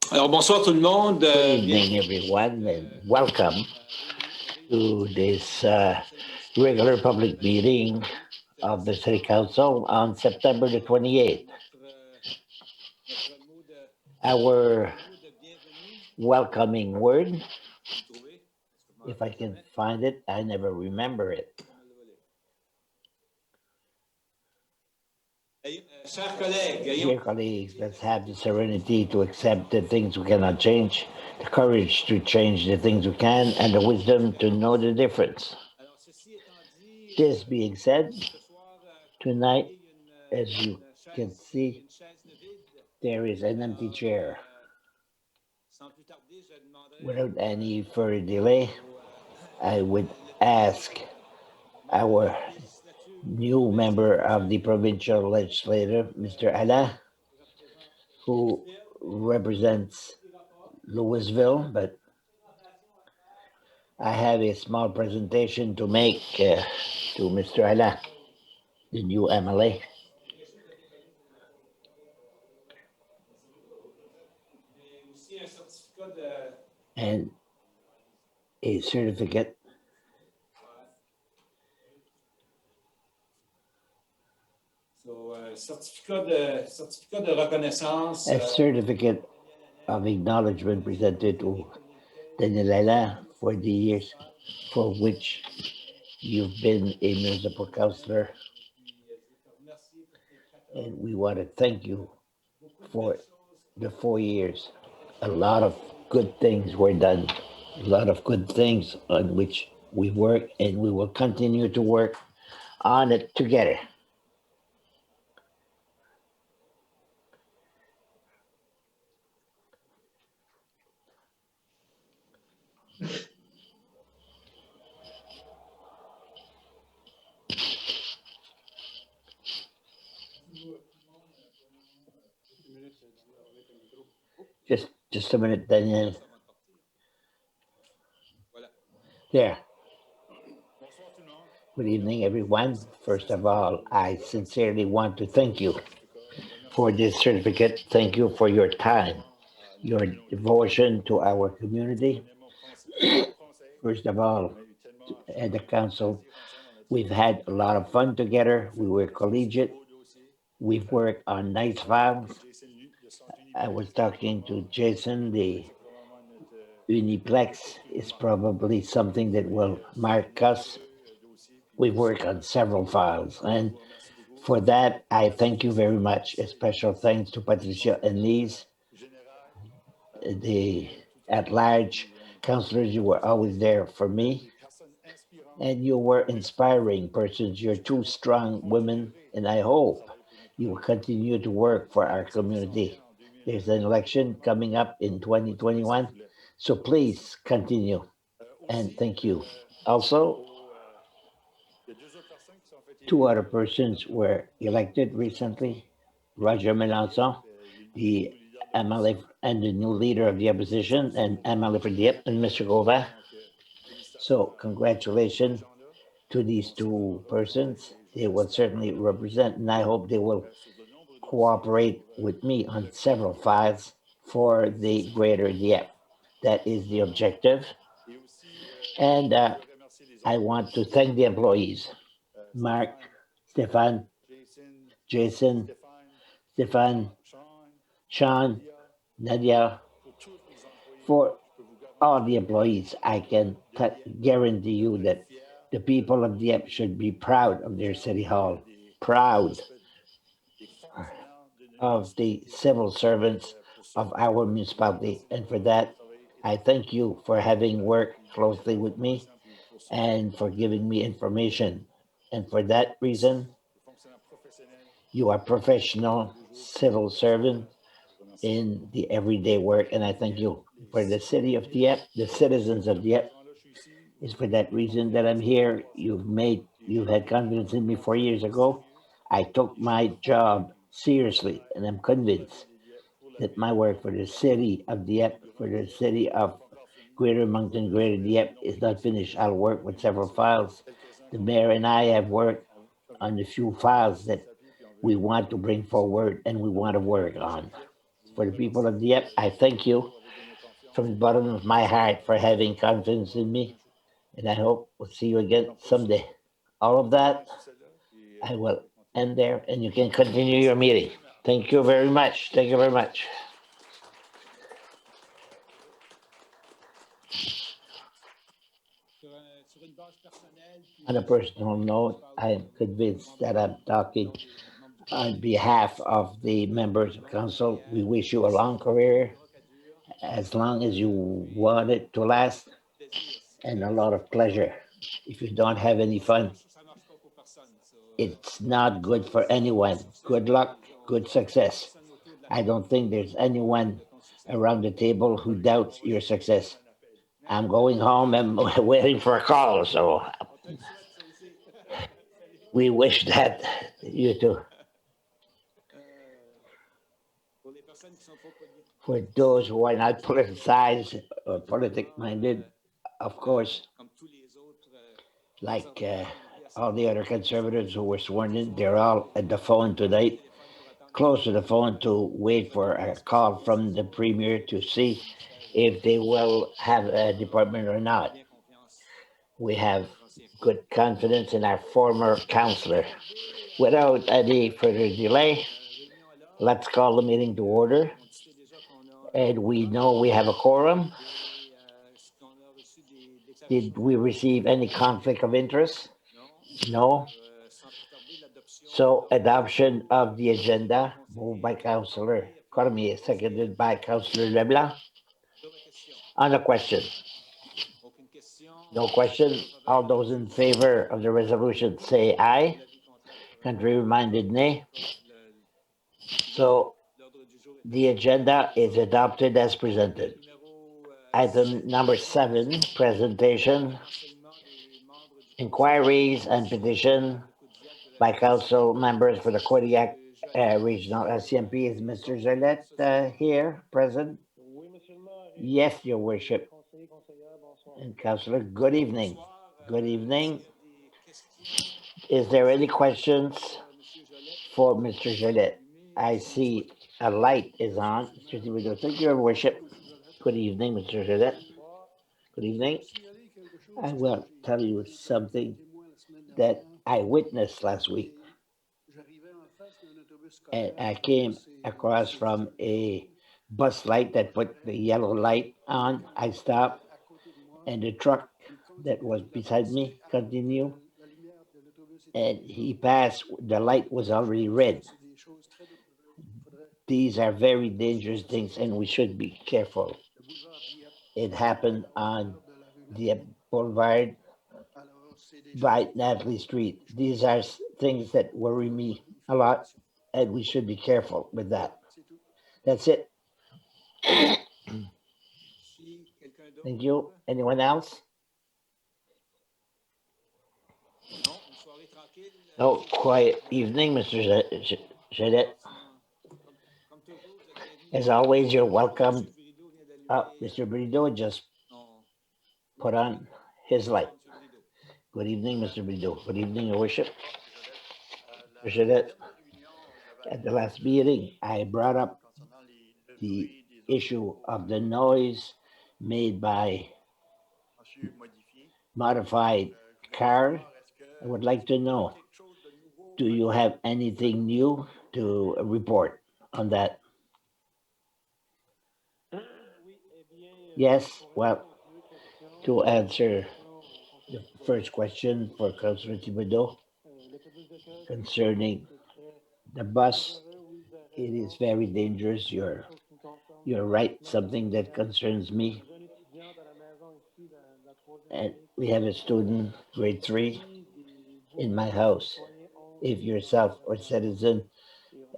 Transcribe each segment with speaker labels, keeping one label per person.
Speaker 1: Alors, bonsoir tout le monde.
Speaker 2: Good evening, everyone, and welcome to this regular public meeting of the City Council on September the 28th. Our welcoming word, if I can find it, I never remember it. Dear colleagues, let's have the serenity to accept the things we cannot change, the courage to change the things we can, and the wisdom to know the difference. This being said, tonight, as you can see, there is an empty chair. Without any further delay, I would ask our new member of the provincial legislature, Mr. Alain, who represents Louisville, but I have a small presentation to make to Mr. Alain, the new MLA. And a certificate.
Speaker 1: Certificat de reconnaissance.
Speaker 2: A certificate of acknowledgement presented to Daniel Alain for the years for which you've been a municipal councillor. And we want to thank you for the 4 years. A lot of good things were done, a lot of good things on which we work, and we will continue to work on it together. Just a minute, Daniel. There. Good evening, everyone. First of all, I sincerely want to thank you for this certificate. Thank you for your time, your devotion to our community. First of all, at the council, we've had a lot of fun together. We were collegiate. We've worked on nice files. I was talking to Jason. The Uniplex is probably something that will mark us. We've worked on several files, and for that, I thank you very much. A special thanks to Patricia and Lise, the at-large councillors. You were always there for me, and you were inspiring persons. You're two strong women, and I hope you will continue to work for our community. There's an election coming up in 2021, so please continue, and thank you. Also, two other persons were elected recently. Roger Melanson, the MLA and the new leader of the opposition, and MLA for Dieppe, and Mr. Gauvin. So congratulations to these two persons. They will certainly represent, and I hope they will cooperate with me on several files for the greater Dieppe. That is the objective. And I want to thank the employees, Mark, Stefan, Jason, Stefan, Sean, Nadia, for all the employees. I can guarantee you that the people of Dieppe should be proud of their city hall, proud of the civil servants of our municipality. And for that, I thank you for having worked closely with me and for giving me information. And for that reason, you are professional civil servant in the everyday work, and I thank you. For the city of Dieppe, the citizens of Dieppe, it's for that reason that I'm here. You've had confidence in me 4 years ago. I took my job seriously, and I'm convinced that my work for the city of Dieppe, for the city of Greater Moncton, Greater Dieppe, is not finished. I'll work with several files. The mayor and I have worked on the few files that we want to bring forward and we want to work on. For the people of Dieppe, I thank you from the bottom of my heart for having confidence in me, and I hope we'll see you again someday. All of that, I will end there, and you can continue your meeting. Thank you very much. Thank you very much. On a personal note, I am convinced that I'm talking on behalf of the members of council. We wish you a long career, as long as you want it to last, and a lot of pleasure. If you don't have any fun, it's not good for anyone. Good luck, good success. I don't think there's anyone around the table who doubts your success. I'm going home and waiting for a call, so we wish that you too. For those who are not politicized or politic-minded, of course, like all the other conservatives who were sworn in, they're all at the phone tonight, close to the phone to wait for a call from the premier to see if they will have a department or not. We have good confidence in our former councillor. Without any further delay, let's call the meeting to order. And we know we have a quorum. Did we receive any conflict of interest? No. So adoption of the agenda, moved by Councillor Cormier, seconded by Councillor Leblanc. On the question? No question. All those in favor of the resolution say aye. Contrary minded, nay. So the agenda is adopted as presented. Item number 7, presentation, inquiries and petition by council members for the Kodiak Regional CMP. Is Mr. Gillette here, present? Yes, your worship. And Councillor, good evening. Good evening. Is there any questions for Mr. Gillette? I see a light is on. Thank you, your worship. Good evening, Mr. Gillette. Good evening. I will tell you something that I witnessed last week. And I came across from a bus light that put the yellow light on. I stopped, and the truck that was beside me continued, and he passed. The light was already red. These are very dangerous things, and we should be careful. It happened on the Boulevard by Natalie Street. These are things that worry me a lot, and we should be careful with that. That's it. Thank you. Anyone else? No, quiet evening, Mr. Jedet. As always, you're welcome. Mr. Brideau just put on his light. Good evening, Mr. Brideau. Good evening, Your Worship. Mr. Jedet, at the last meeting, I brought up the issue of the noise made by modified car. I would like to know, do you have anything new to report on that? Yes, well, to answer the first question for Councillor Thibodeau concerning the bus, it is very dangerous. You're right, something that concerns me. And we have a student, grade 3, in my house. If yourself or citizen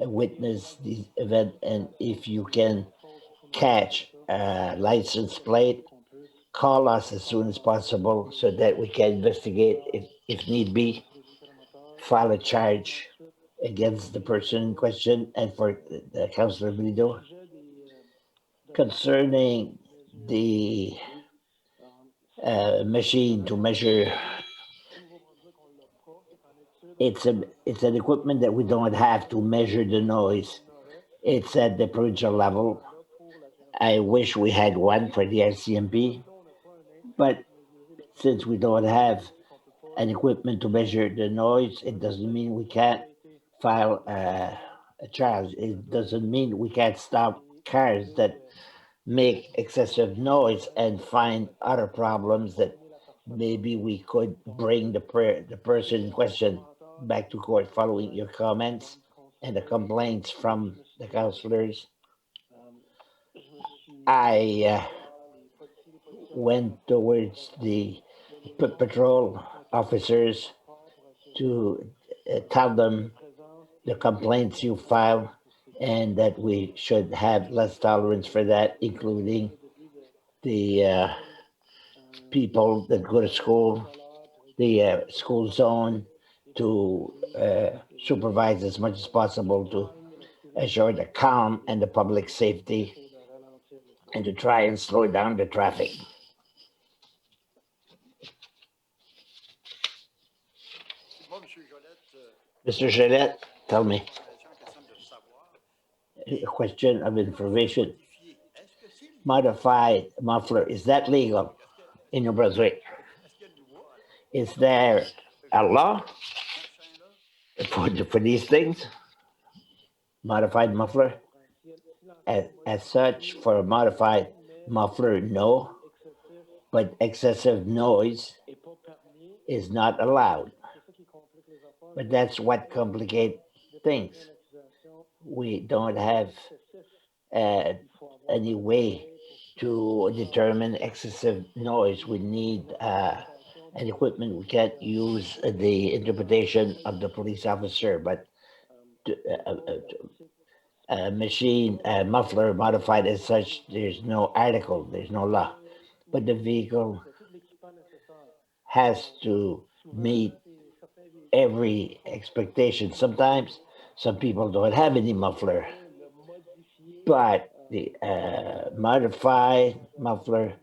Speaker 2: witness this event, and if you can catch a license plate, call us as soon as possible so that we can investigate, if need be, file a charge against the person in question. And for the Councillor Brideau, concerning the machine to measure, it's an equipment that we don't have to measure the noise. It's at the provincial level. I wish we had one for the RCMP, but since we don't have an equipment to measure the noise, it doesn't mean we can't file a charge. It doesn't mean we can't stop cars that make excessive noise and find other problems that maybe we could bring the person in question back to court following your comments and the complaints from the councillors. I went towards the patrol officers to tell them the complaints you file and that we should have less tolerance for that, including the people that go to school, the school zone, to supervise as much as possible to assure the calm and the public safety and to try and slow down the traffic. Mr. Gillette, tell me. A question of information. Modified muffler, is that legal in New Brunswick? Is there a law for these things? Modified muffler? As such, for a modified muffler, no, but excessive noise is not allowed. But that's what complicates things. We don't have any way to determine excessive noise. We need an equipment. We can't use the interpretation of the police officer, but a machine, a muffler modified as such, there's no article, there's no law. But the vehicle has to meet every expectation. Sometimes some people don't have any muffler, but the modified muffler,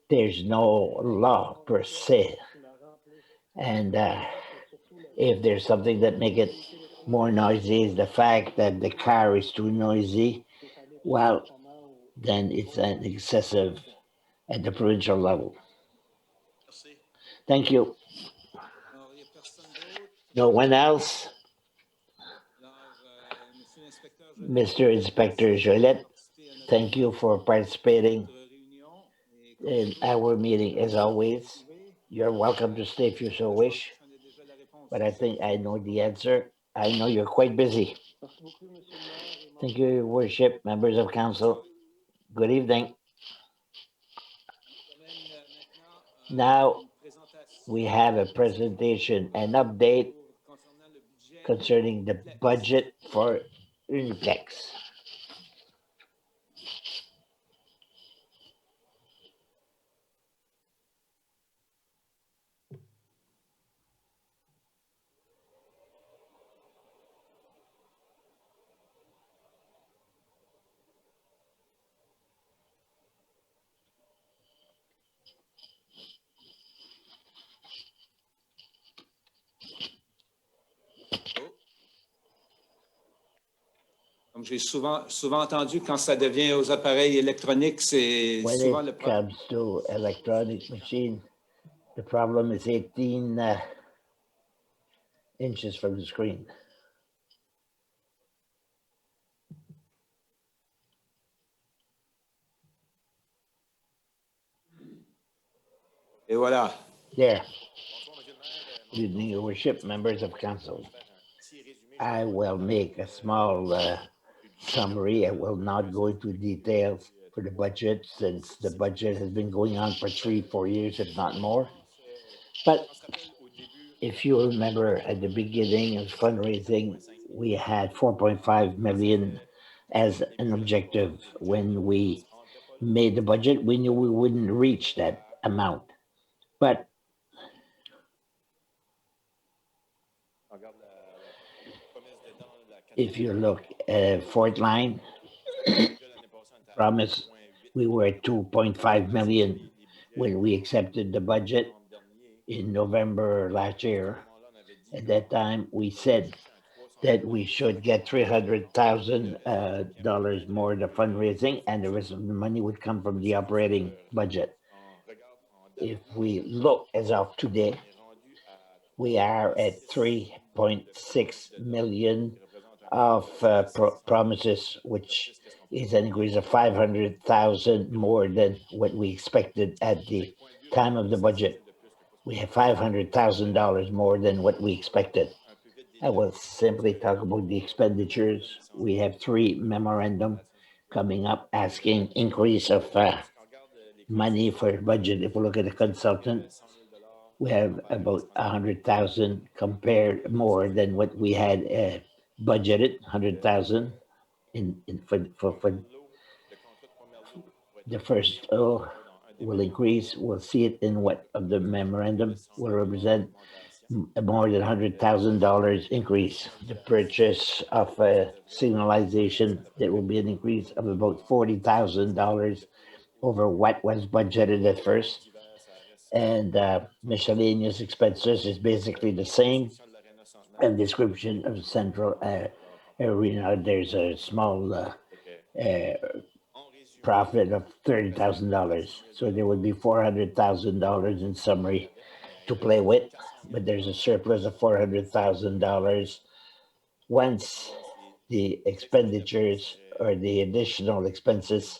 Speaker 2: there's no law per se. And if there's something that make it more noisy is the fact that the car is too noisy, well, then it's an excessive at the provincial level. Thank you. No one else? Mr. Inspector Jolette, thank you for participating in our meeting as always. You're welcome to stay if you so wish, but I think I know the answer. I know you're quite busy. Thank you, Your Worship, members of council. Good evening. Now we have a presentation, an update concerning the budget for Unitex.
Speaker 1: Comme j'ai souvent entendu, quand ça devient aux appareils électroniques, c'est
Speaker 2: When
Speaker 1: souvent
Speaker 2: it
Speaker 1: le problème.
Speaker 2: comes to electronic machine, the problem is 18 inches from the screen.
Speaker 1: Et voilà.
Speaker 2: There. Good evening, Your Worship, members of council. I will make a small summary. I will not go into details for the budget since the budget has been going on for 3-4 years, if not more. But if you remember at the beginning of fundraising, we had 4.5 million as an objective. When we made the budget, we knew we wouldn't reach that amount. But if you look at fourth line, promise, we were at 2.5 million when we accepted the budget in November last year. At that time, we said that we should get $300,000 more to fundraising, and the rest of the money would come from the operating budget. If we look as of today, we are at 3.6 million of promises, which is an increase of 500,000 more than what we expected at the time of the budget. We have $500,000 more than what we expected. I will simply talk about the expenditures. We have 3 memorandum coming up asking increase of money for budget. If we look at the consultant, we have about 100,000 compared more than what we had budgeted, 100,000 for the first will increase. We'll see it in what of the memorandum will represent more than $100,000 increase. The purchase of signalization, there will be an increase of about $40,000 over what was budgeted at first. And miscellaneous expenses is basically the same. And description of central arena, there's a small profit of $30,000. So there would be $400,000 in summary to play with, but there's a surplus of $400,000 once the expenditures or the additional expenses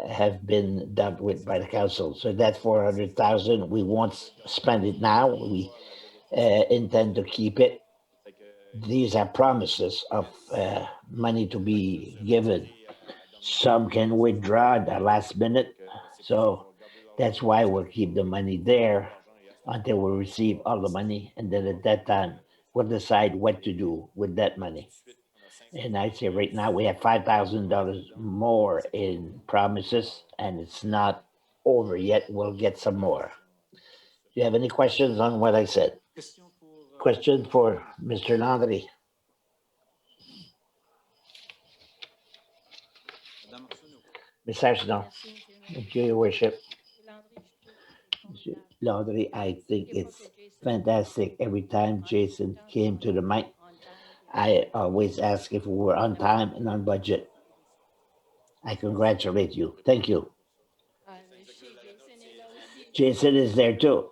Speaker 2: have been dealt with by the council. So that 400,000, we won't spend it now. We intend to keep it. These are promises of money to be given. Some can withdraw at the last minute. So that's why we'll keep the money there until we receive all the money. And then at that time, we'll decide what to do with that money. And I say right now we have $5,000 more in promises, and it's not over yet. We'll get some more. Do you have any questions on what I said? Question for Mr. Landry. Ms. Arsenault. Thank you, Your Worship. Landry, I think it's fantastic. Every time Jason came to the mic, I always ask if we were on time and on budget. I congratulate you. Thank you. Jason is there too.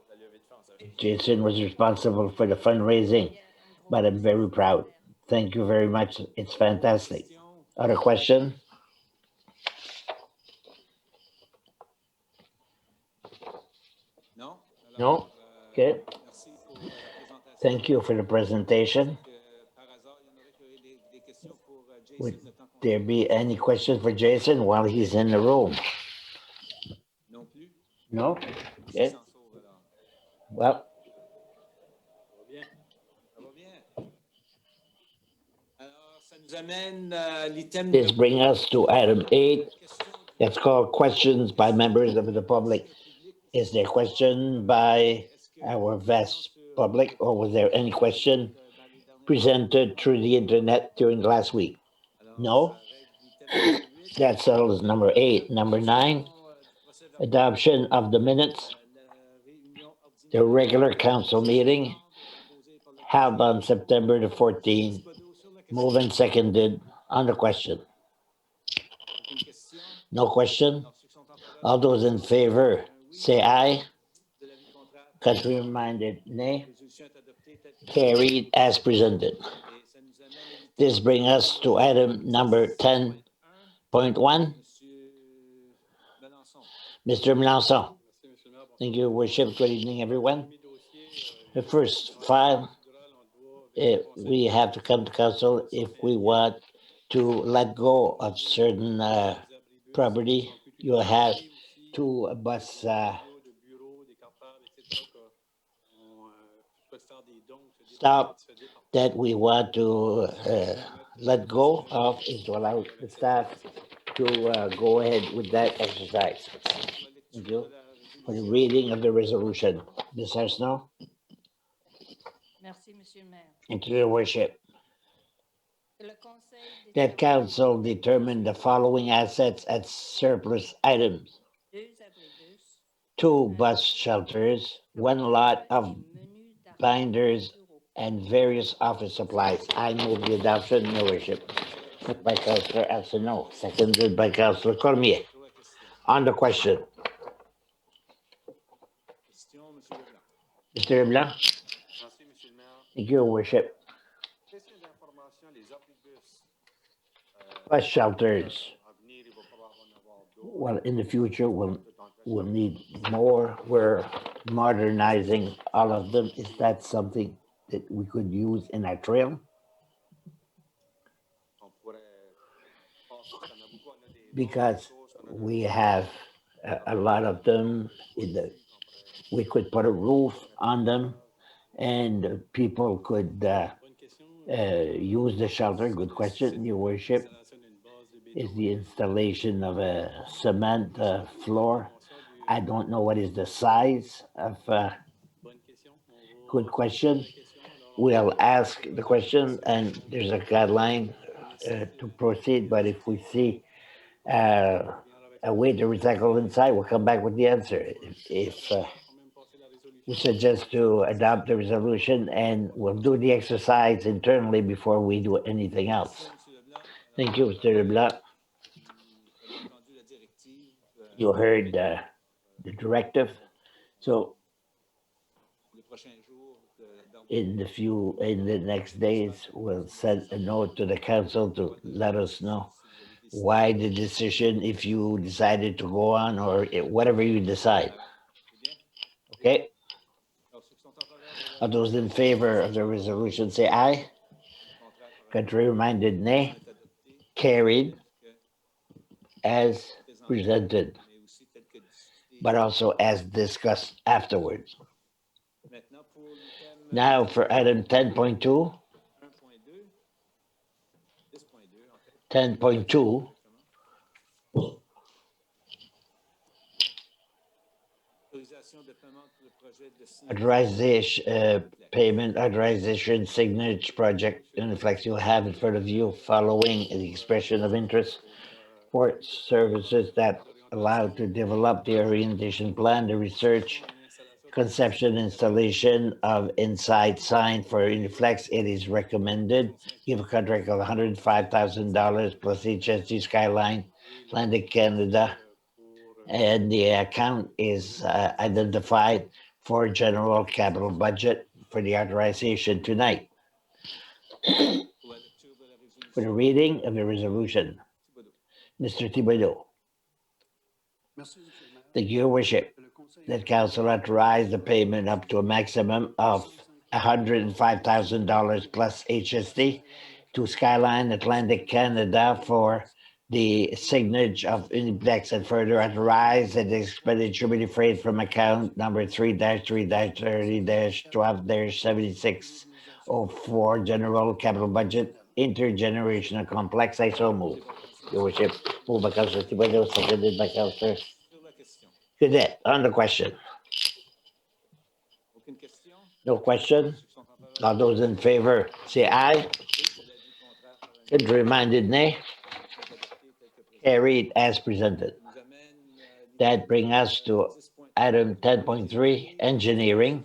Speaker 2: Jason was responsible for the fundraising, but I'm very proud. Thank you very much. It's fantastic. Other question? No? Okay. Thank you for the presentation. Would there be any questions for Jason while he's in the room? No? Okay. Well, this brings us to item 8. That's called questions by members of the public. Is there a question by our vast public, or was there any question presented through the internet during the last week? No? That settles number 8. Number 9, adoption of the minutes. The regular council meeting held on September the 14th. Moved and seconded on the question. No question? All those in favor say aye. Contrary minded, nay. Carried as presented. This brings us to item number 10.1. Mr. Melanson. Thank you, Worship. Good evening, everyone. The first file, we have to come to council if we want to let go of certain property. You have to bus stop that we want to let go of is to allow the staff to go ahead with that exercise. Thank you for the reading of the resolution. Ms. Arsenault? Thank you, Your Worship. That council determined the following assets as surplus items: 2 bus shelters, 1 lot of binders and various office supplies. I move the adoption, Your Worship. Moved by Councillor Arsenault, seconded by Councillor Cormier.
Speaker 1: Sur la question.
Speaker 2: On the question,
Speaker 1: Question, M. Leblanc.
Speaker 2: Mr. Leblanc,
Speaker 3: Merci, Monsieur le maire.
Speaker 2: thank you, Your Worship.
Speaker 3: Question d'information, les omnibus.
Speaker 2: Bus shelters,
Speaker 3: À venir, il va falloir en avoir d'autres.
Speaker 2: well, in the future, we'll
Speaker 3: Tout en question.
Speaker 2: need more. We're modernizing all of them. Is that something that we could use in our trail?
Speaker 3: On pourrait passer, parce qu'on a beaucoup, on a des
Speaker 2: Because
Speaker 3: ressources, on a
Speaker 2: we have a lot of them. We could put a roof on them and people could
Speaker 4: Bonne question.
Speaker 2: use the shelter. Good question, Your Worship.
Speaker 4: L'installation d'une base de
Speaker 2: Is
Speaker 4: béton.
Speaker 2: the installation of a cement floor. I don't know what is the size of.
Speaker 4: Bonne question. On va
Speaker 2: Good question.
Speaker 4: poser la question. Alors,
Speaker 2: We'll ask the question, and there's a guideline to proceed. But if we see a way to recycle inside, we'll come back with the answer. If
Speaker 4: quand même passer la
Speaker 2: we
Speaker 4: résolution.
Speaker 2: suggest to adopt the resolution, and we'll do the exercise internally before we do anything else.
Speaker 1: M. Leblanc.
Speaker 2: Thank you, Mr. Leblanc.
Speaker 1: Vous avez entendu la directive.
Speaker 2: You heard the directive. So
Speaker 1: Les prochains jours.
Speaker 2: in the next days, we'll send a note to the council to let us know why the decision, if you decided to go on or whatever you decide. Okay? All those in favor of the resolution say aye. Contrary minded, nay. Carried as presented, but also as discussed afterwards. Now for item 10.2. 10.2. Authorization, payment authorization signature project Uniflex. You'll have in front of you following the expression of interest for services that allow to develop the orientation plan, the research, conception, installation of inside sign for Uniflex. It is recommended. Give a contract of $105,000 plus HST Skyline, Atlantic Canada, and the account is identified for general capital budget for the authorization tonight. For the reading of the resolution, Mr. Thibodeau.
Speaker 5: Merci, Monsieur le maire.
Speaker 2: Thank you, Your Worship.
Speaker 5: Le Conseil
Speaker 2: That council authorized the payment up to a maximum of $105,000 plus HST to Skyline Atlantic Canada for the signage of Uniplex, and further authorize that the expenditure be defrayed from account number 3-3-30-12-7604 general capital budget intergenerational complex. I so move. Your Worship, moved by Councilor Thibodeau, seconded by Councilor Cadet. On the question. No question? All those in favor say aye. Contrary minded, nay. Carried as presented. That brings us to item 10.3, engineering.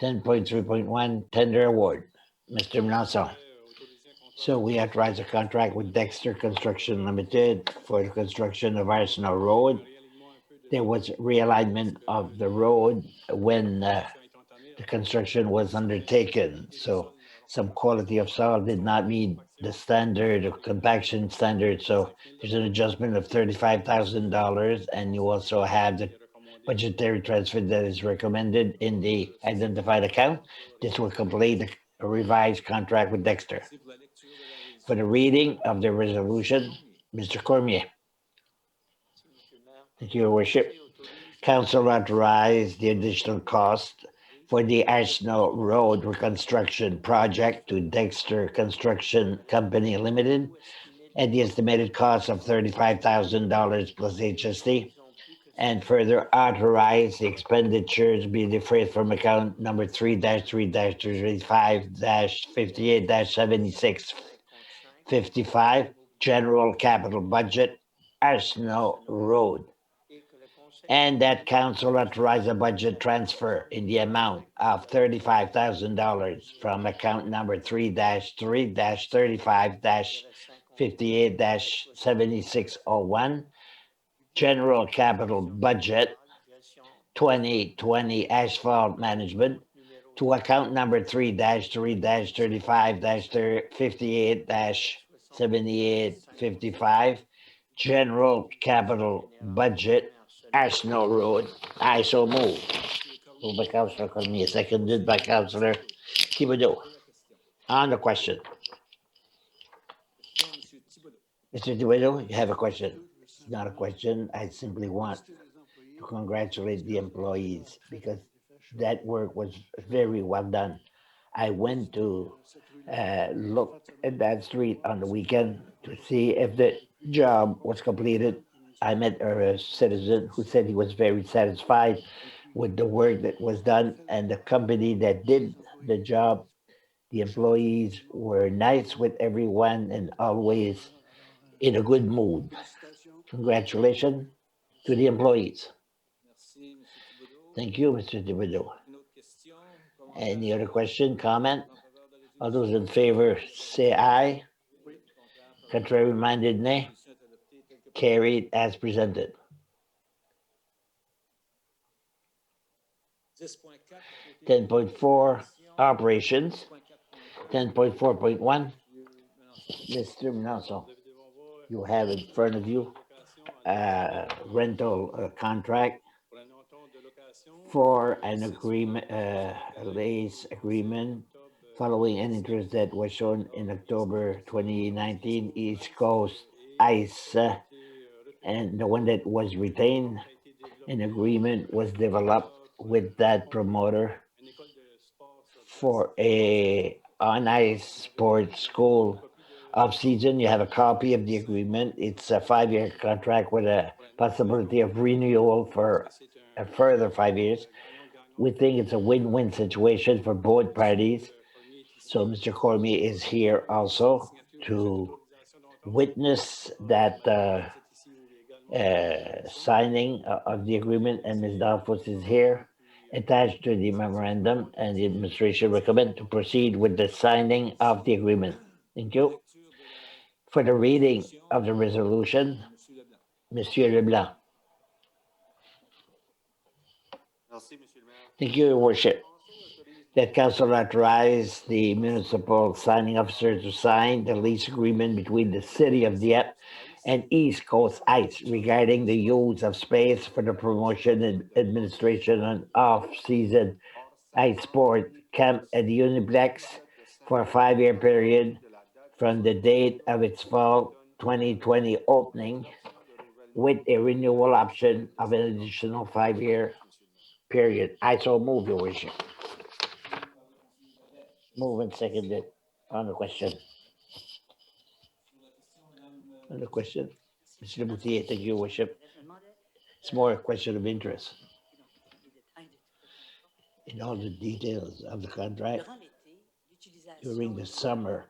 Speaker 2: 10.3.1, tender award. Mr. Melanson. So we authorize a contract with Dexter Construction Limited for the construction of Arsenal Road. There was realignment of the road when the construction was undertaken. So some quality of soil did not meet the standard of compaction standard. So there's an adjustment of $35,000, and you also have the budgetary transfer that is recommended in the identified account. This will complete a revised contract with Dexter. For the reading of the resolution, Mr. Cormier. Thank you, Your Worship. Council authorized the additional cost for the Arsenal Road reconstruction project to Dexter Construction Company Limited at the estimated cost of $35,000 plus HST, and further authorize the expenditures be defrayed from account number 3-3-35-58-7655 general capital budget Arsenal Road, and that council authorize a budget transfer in the amount of $35,000 from account number 3-3-35-58-7601, general capital budget 2020 asphalt management, to account number 3-35-35-58-7855, general capital budget, Arsenal Road. I so move. Moved by Councillor Cormier, seconded by Councillor Thibodeau. On the question,
Speaker 1: Monsieur Thibodeau.
Speaker 2: Mr. Thibodeau, you have a question? It's not a question. I simply want to congratulate the employees because that work was very well done. I went to look at that street on the weekend to see if the job was completed. I met a citizen who said he was very satisfied with the work that was done and the company that did the job. The employees were nice with everyone and always in a good mood. Congratulations to the employees.
Speaker 1: Merci, Monsieur Thibodeau.
Speaker 2: Thank you, Mr. Thibodeau.
Speaker 1: Une autre question?
Speaker 2: Any other question, comment?
Speaker 1: En faveur de la
Speaker 2: All those in favor say aye. Contrary minded, nay.
Speaker 1: résolution est adoptée telle que
Speaker 2: Carried as presented. 10.4 operations. 10.4.1. Mr. Melanson, you have in front of you a rental contract for an agreement, a lease agreement following an interest that was shown in October 2019, East Coast Ice, and the one that was retained, an agreement was developed with that promoter for a on-ice sports school off-season. You have a copy of the agreement. It's a 5-year contract with a possibility of renewal for a further 5 years. We think it's a win-win situation for both parties. So Mr. Cormier is here also to witness that signing of the agreement, and Ms. Dalfus is here attached to the memorandum, and the administration recommend to proceed with the signing of the agreement. Thank you. For the reading of the resolution, Monsieur Leblanc.
Speaker 3: Merci, Monsieur le Maire.
Speaker 2: Thank you, Your Worship. That council authorize the municipal signing officer to sign the lease agreement between the city of Dieppe and East Coast Ice regarding the use of space for the promotion and administration on off-season ice sport camp at the Uniplex for a 5-year period from the date of its fall 2020 opening, with a renewal option of an additional 5-year period. I so move, Your Worship. Move and seconded on the question. On the question, Mr. Boutier, thank you, Your Worship. It's more a question of interest. In all the details of the contract during the summer,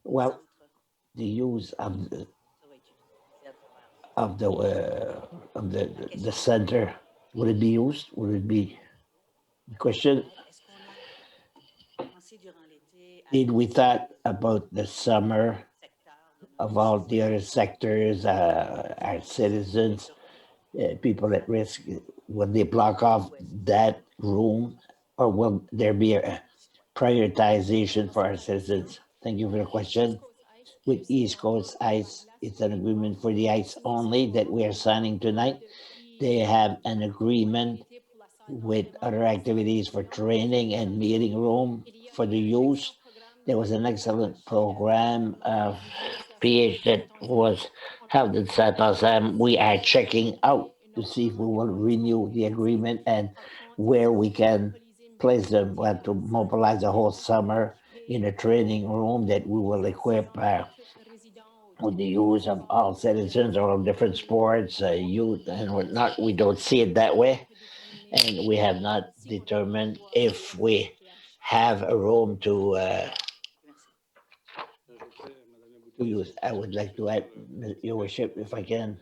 Speaker 2: well, the use of the center, would it be used? Would it be the question? Did we thought about the summer of all the other sectors, our citizens, people at risk? Will they block off that room, or will there be a prioritization for our citizens? Thank you for the question. With East Coast Ice, it's an agreement for the ice only that we are signing tonight. They have an agreement with other activities for training and meeting room for the use. There was an excellent program of PH that was held in Saint-Anselme. We are checking out to see if we will renew the agreement and where we can place them. We have to mobilize the whole summer in a training room that we will equip with the use of all citizens, all different sports, youth and whatnot. We don't see it that way. And we have not determined if we have a room to use. I would like to add, Your Worship, if I can.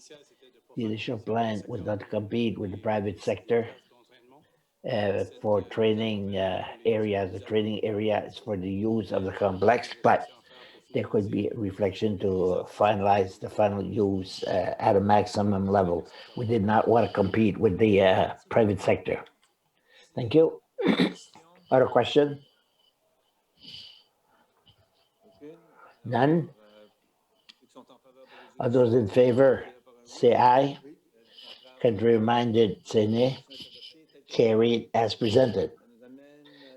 Speaker 4: initial, c'était de pas
Speaker 2: The
Speaker 4: faire
Speaker 2: initial
Speaker 4: compétition
Speaker 2: plan
Speaker 4: avec le
Speaker 2: was
Speaker 4: secteur
Speaker 2: not to compete with the private
Speaker 4: des
Speaker 2: sector
Speaker 4: classes d'entraînement.
Speaker 2: for training areas. The training area is for the use of the complex, but there could be a reflection to finalize the final use at a maximum level. We did not want to compete with the private sector. Thank you. Other question?
Speaker 1: Aucune?
Speaker 2: None?
Speaker 1: Ceux qui sont en faveur de
Speaker 2: All those in favor, say aye. Contrary minded, say nay. Carried as presented.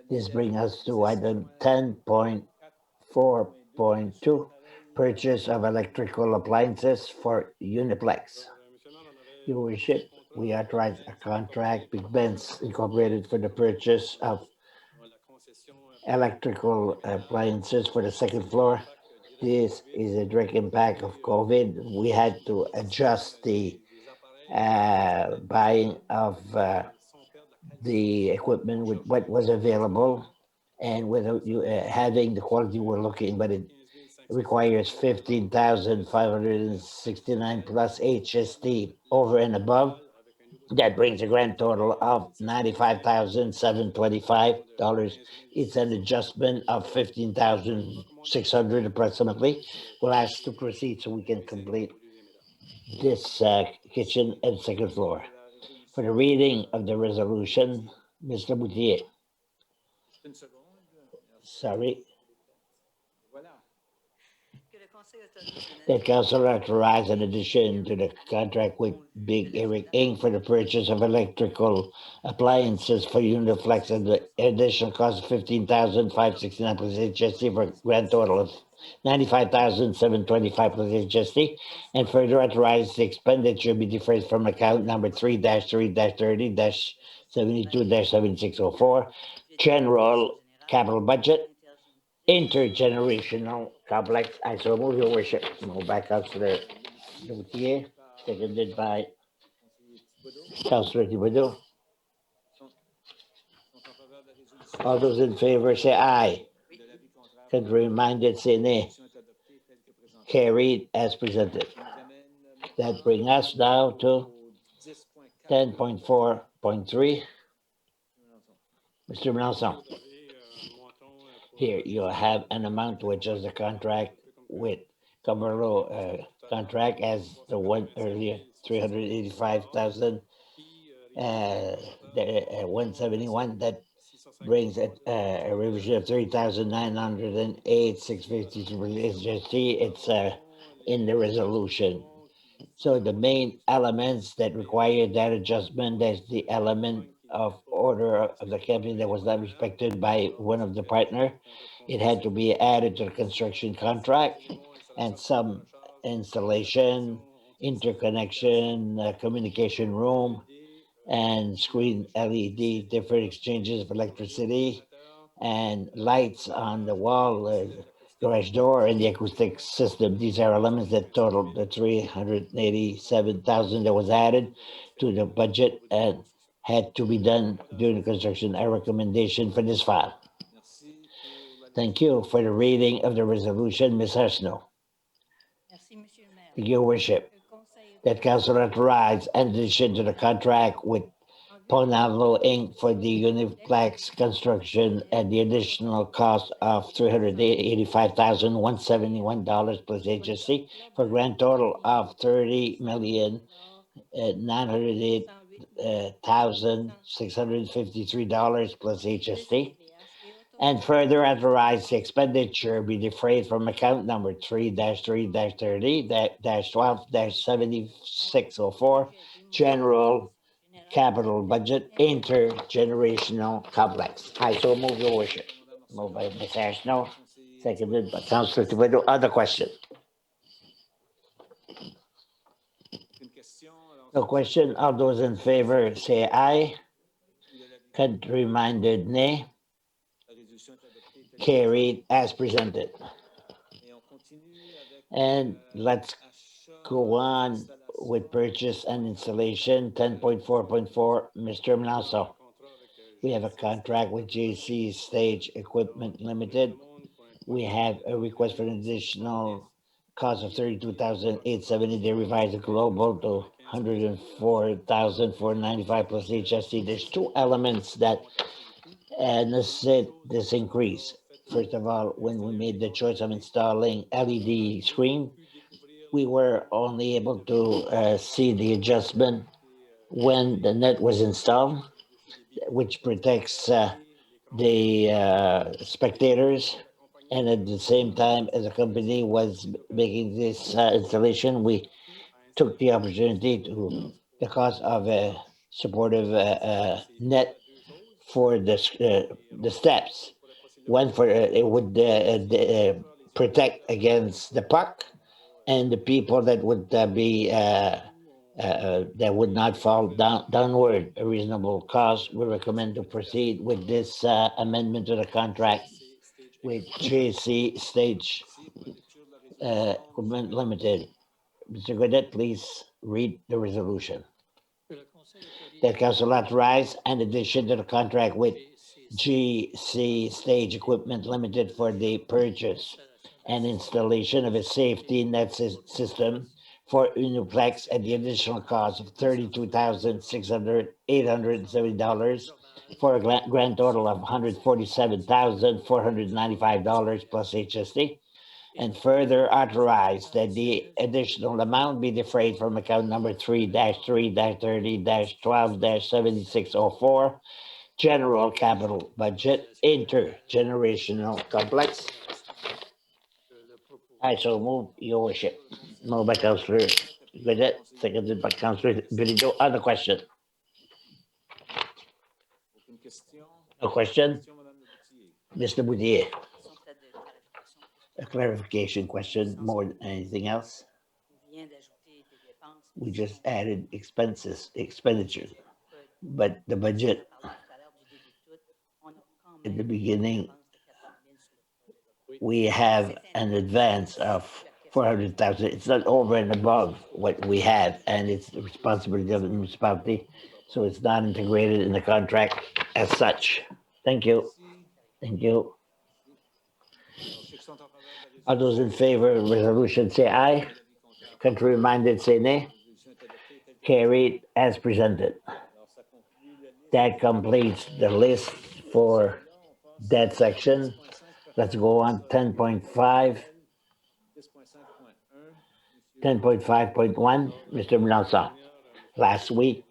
Speaker 2: This brings us to item 10.4.2, purchase of electrical appliances for Uniplex. Your Worship, we authorize a contract with Benz Incorporated for the purchase of electrical appliances for the second floor. This is a direct impact of COVID. We had to adjust the buying of the equipment with what was available and without you having the quality we're looking, but it requires 15,569 plus HST over and above. That brings a grand total of $95,725. It's an adjustment of 15,600 approximately. We'll ask to proceed so we can complete this kitchen and second floor. For the reading of the resolution, Mr. Boutier.
Speaker 1: Une seconde.
Speaker 2: Sorry.
Speaker 1: Voilà.
Speaker 2: That council authorized an addition to the contract with Big Eric Inc. for the purchase of electrical appliances for Uniflex at the additional cost of $15,569 plus HST for a grand total of $95,725 plus HST, and further authorize the expenditure be deferred from account number 3-3-30-72-7604, general capital budget, intergenerational complex. I so move, Your Worship. Moved by Councillor Gauthier, seconded by Councillor Thibodeau.
Speaker 1: Sont en faveur de la résolution.
Speaker 2: All those in favor say aye.
Speaker 1: De l'avis contraire.
Speaker 2: Contrary minded say nay.
Speaker 1: La résolution est adoptée telle que présentée.
Speaker 2: Carried as presented.
Speaker 1: Nous amène
Speaker 2: That brings us now to
Speaker 1: au 10.4.
Speaker 2: 10.4.3. Mr. Melanson. Here you have an amount to adjust the contract with Cumberland contract as the one earlier, 385,000, the 171. That brings a revision of 3,908, 652 for HST. It's in the resolution. So the main elements that require that adjustment, there's the element of order of the company that was not respected by one of the partner. It had to be added to the construction contract, and some installation, interconnection, communication room, and screen LED, different exchanges of electricity, and lights on the wall, garage door, and the acoustic system. These are elements that total the 387,000 that was added to the budget and had to be done during the construction. A recommendation for this file. Thank you for the reading of the resolution, Ms. Harsnow. Your Worship, that Council authorized an addition to the contract with Ponalo Inc. for the Uniplex construction at the additional cost of $385,171 plus HST for a grand total of $30,908,653 plus HST. And further authorize the expenditure be defrayed from account number 3-3-30-12-7604, general capital budget, intergenerational complex. I so move, Your Worship. Moved by Ms. Ashno, seconded by Councillor Thibodeau. Other question? No question. All those in favor say aye. Contrary minded nay. Carried as presented. And let's go on with purchase and installation, 10.4.4, Mr. Melanson. We have a contract with JC Stage Equipment Limited. We have a request for an additional cost of 32,870. They revised the global to 104,495 plus HST. There's two elements that necessitate this increase. First of all, when we made the choice of installing LED screen, we were only able to see the adjustment when the net was installed, which protects the spectators. And at the same time, as the company was making this installation, we took the opportunity to the cost of a supportive net for the steps. One for it would protect against the puck and the people that would be that would not fall downward. A reasonable cost. We recommend to proceed with this amendment to the contract with JC Stage Equipment Limited. Mr. Godet, please read the resolution. That council authorize an addition to the contract with GC Stage Equipment Limited for the purchase and installation of a safety net system for Uniplex at the additional cost of $32,870 for a grand total of $147,495 plus HST, and further authorize that the additional amount be defrayed from account number 3-3-30-12-7604, General Capital Budget, Intergenerational Complex. I so move, Your Worship. Moved by Councillor Godet, seconded by Councillor Bilido. Other question? No question? Mr. Boudier. A clarification question more than anything else. We just added expenditures, but the budget at the beginning, we have an advance of 400,000. It's not over and above what we have, and it's the responsibility of the municipality, so it's not integrated in the contract as such. Thank you. Thank you. All those in favor of the resolution say aye. Contrary minded say nay. Carried as presented. That completes the list for that section. Let's go on 10.5. 10.5.1, Mr. Melanson. Last week,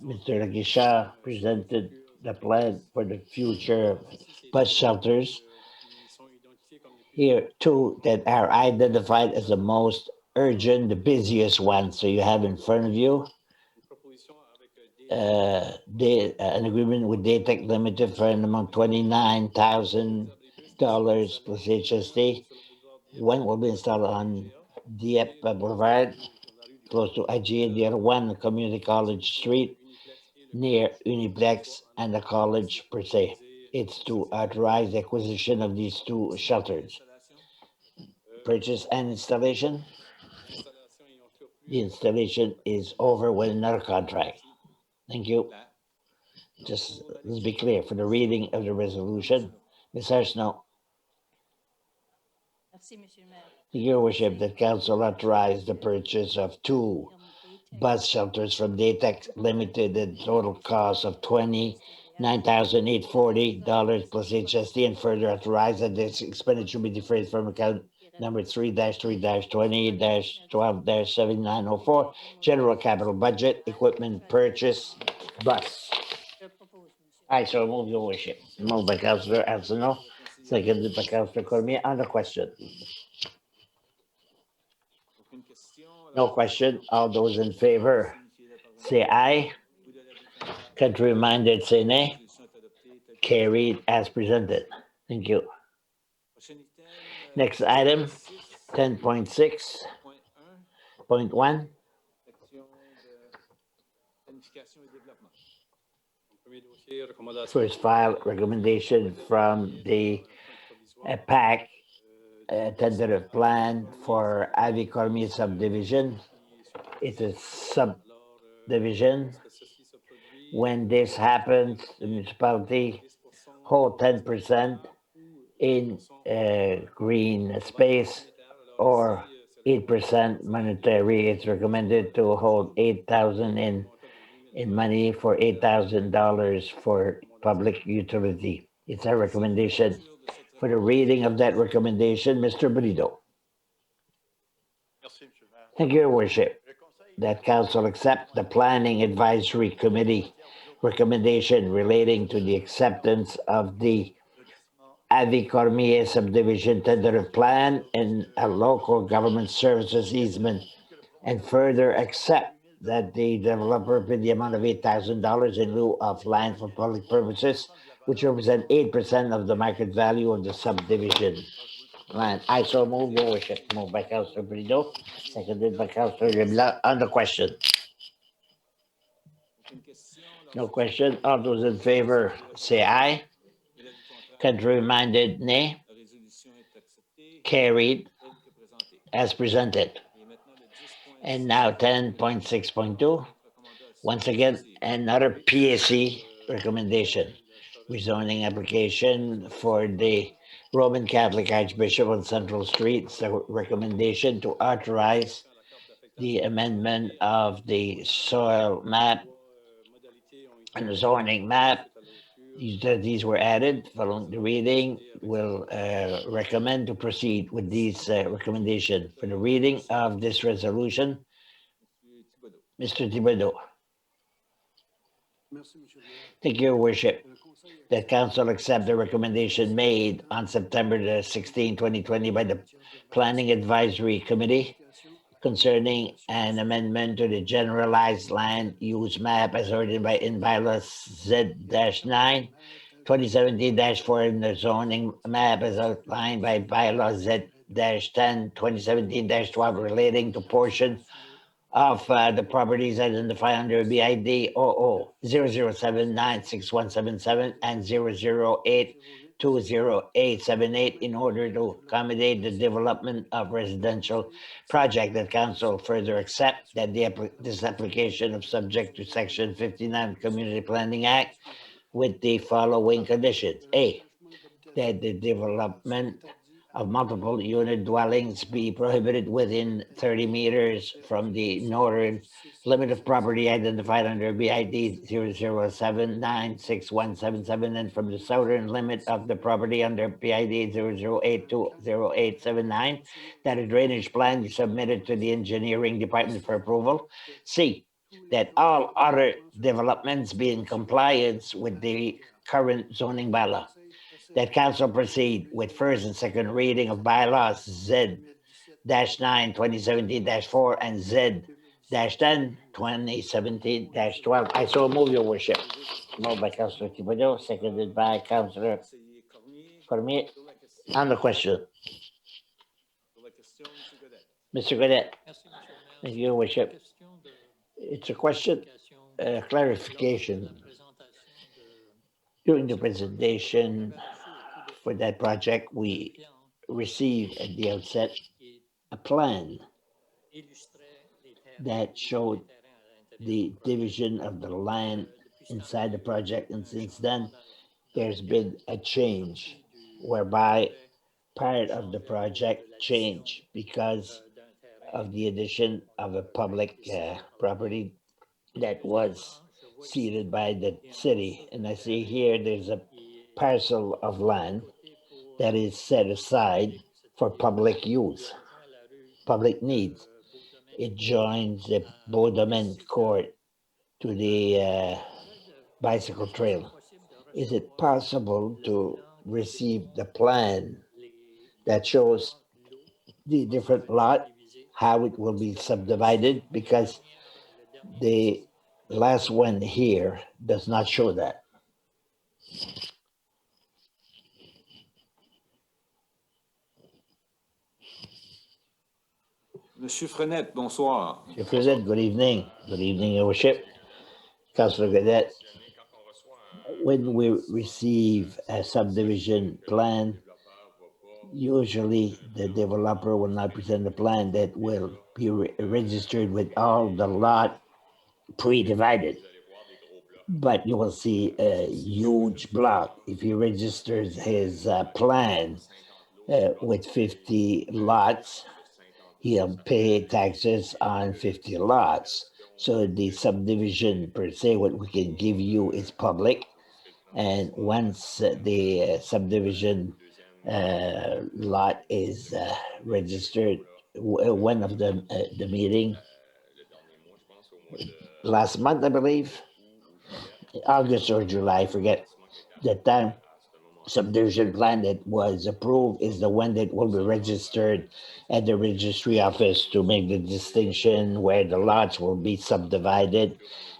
Speaker 2: Mr. Laguisha presented the plan for the future bus shelters. Here, two that are identified as the most urgent, the busiest ones. So you have in front of you an agreement with Daytech Limited for an amount $29,000 plus HST. One will be installed on Dieppe Boulevard, close to IGA. The other one, Community College Street, near Uniplex and the college per se. It's to authorize the acquisition of these two shelters. Purchase and installation. The installation is over with another contract. Thank you. Just let's be clear for the reading of the resolution. Ms. Arsenault. Your Worship, that Council authorized the purchase of two bus shelters from Daytech Limited at total cost of $29,840 plus HST, and further authorize that this expenditure be defrayed from account number 3-3-20-12-7904, General Capital Budget, Equipment Purchase, Bus. I so move, Your Worship. Moved by Councillor Arsenault, seconded by Councillor Cormier. On the question. No question. All those in favor say aye. Contrary minded say nay. Carried as presented. Thank you. Next item, 10.6.1. First file recommendation from the PAC tentative plan for Ivy Cormier subdivision. It's a subdivision. When this happens, the municipality hold 10% in green space or 8% monetary. It's recommended to hold $8,000 in money for $8,000 for public utility. It's a recommendation. For the reading of that recommendation, Mr. Brido.
Speaker 3: Merci, M. le maire.
Speaker 2: Thank you, Your Worship.
Speaker 3: Le Conseil
Speaker 2: That Council accept the Planning Advisory Committee recommendation relating to the acceptance of the Avi Cormier subdivision tentative plan and a local government services easement, and further accept that the developer pay the amount of $8,000 in lieu of land for public purposes, which represent 8% of the market value of the subdivision land. I so move, Your Worship. Moved by Councilor Brido, seconded by Councilor Leblanc. On the question. No question. All those in favor say aye. Contrary-minded, nay. Carried as presented. And now 10.6.2. Once again, another PAC recommendation. Rezoning application for the Roman Catholic Archbishop on Central Street. It's a recommendation to authorize the amendment of the soil map and the zoning map. These were added. Following the reading, will recommend to proceed with these recommendations. For the reading of this resolution, Mr. Thibodeau.
Speaker 5: Merci, Monsieur le maire.
Speaker 2: Thank you, Your Worship.
Speaker 5: Le Conseil
Speaker 2: That Council accept the recommendation made on September the 16, 2020 by the Planning Advisory Committee concerning an amendment to the generalized land use map as ordered by in bylaw Z-9, 2017-4 in the zoning map as outlined by bylaw Z-10, 2017-12 relating to portion of the properties identified under BID 00796177 and 008208878 in order to accommodate the development of residential project. That Council further accept that this application is subject to Section 59 Community Planning Act with the following conditions. A, that the development of multiple unit dwellings be prohibited within 30 meters from the northern limit of property identified under BID 00796177 and from the southern limit of the property under BID 00820879, that a drainage plan be submitted to the engineering department for approval. C, that all other developments be in compliance with the current zoning bylaw. That Council proceed with first and second reading of bylaws Z-9 2017-4 and Z-10 2017-12. I so move, Your Worship. Moved by Councilor Thibodeau, seconded by Councilor Cormier. On the question. Mr. Godet. Thank you, Your Worship. It's a question, clarification. During the presentation for that project, we received at the outset a plan that showed the division of the land inside the project, and since then there's been a change whereby part of the project changed because of the addition of a public property that was ceded by the city. And I see here there's a parcel of land that is set aside for public use, public needs. It joins the Beau Domaine Court to the bicycle trail. Is it possible to receive the plan that shows the different lot, how it will be subdivided? Because the last one here does not show that.
Speaker 1: Monsieur Frenette, bonsoir.
Speaker 2: Monsieur President, good evening. Good evening, Your Worship. Councilor Godet, when we receive a subdivision plan, usually the developer will not present a plan that will be registered with all the lot pre-divided. But you will see a huge block. If he registers his plan with 50 lots, he'll pay taxes on 50 lots. So the subdivision per se, what we can give you is public. And once the subdivision lot is registered, one of them, the meeting last month, I believe, August or July, I forget, the time subdivision plan that was approved is the one that will be registered at the registry office to make the distinction where the lots will be subdivided.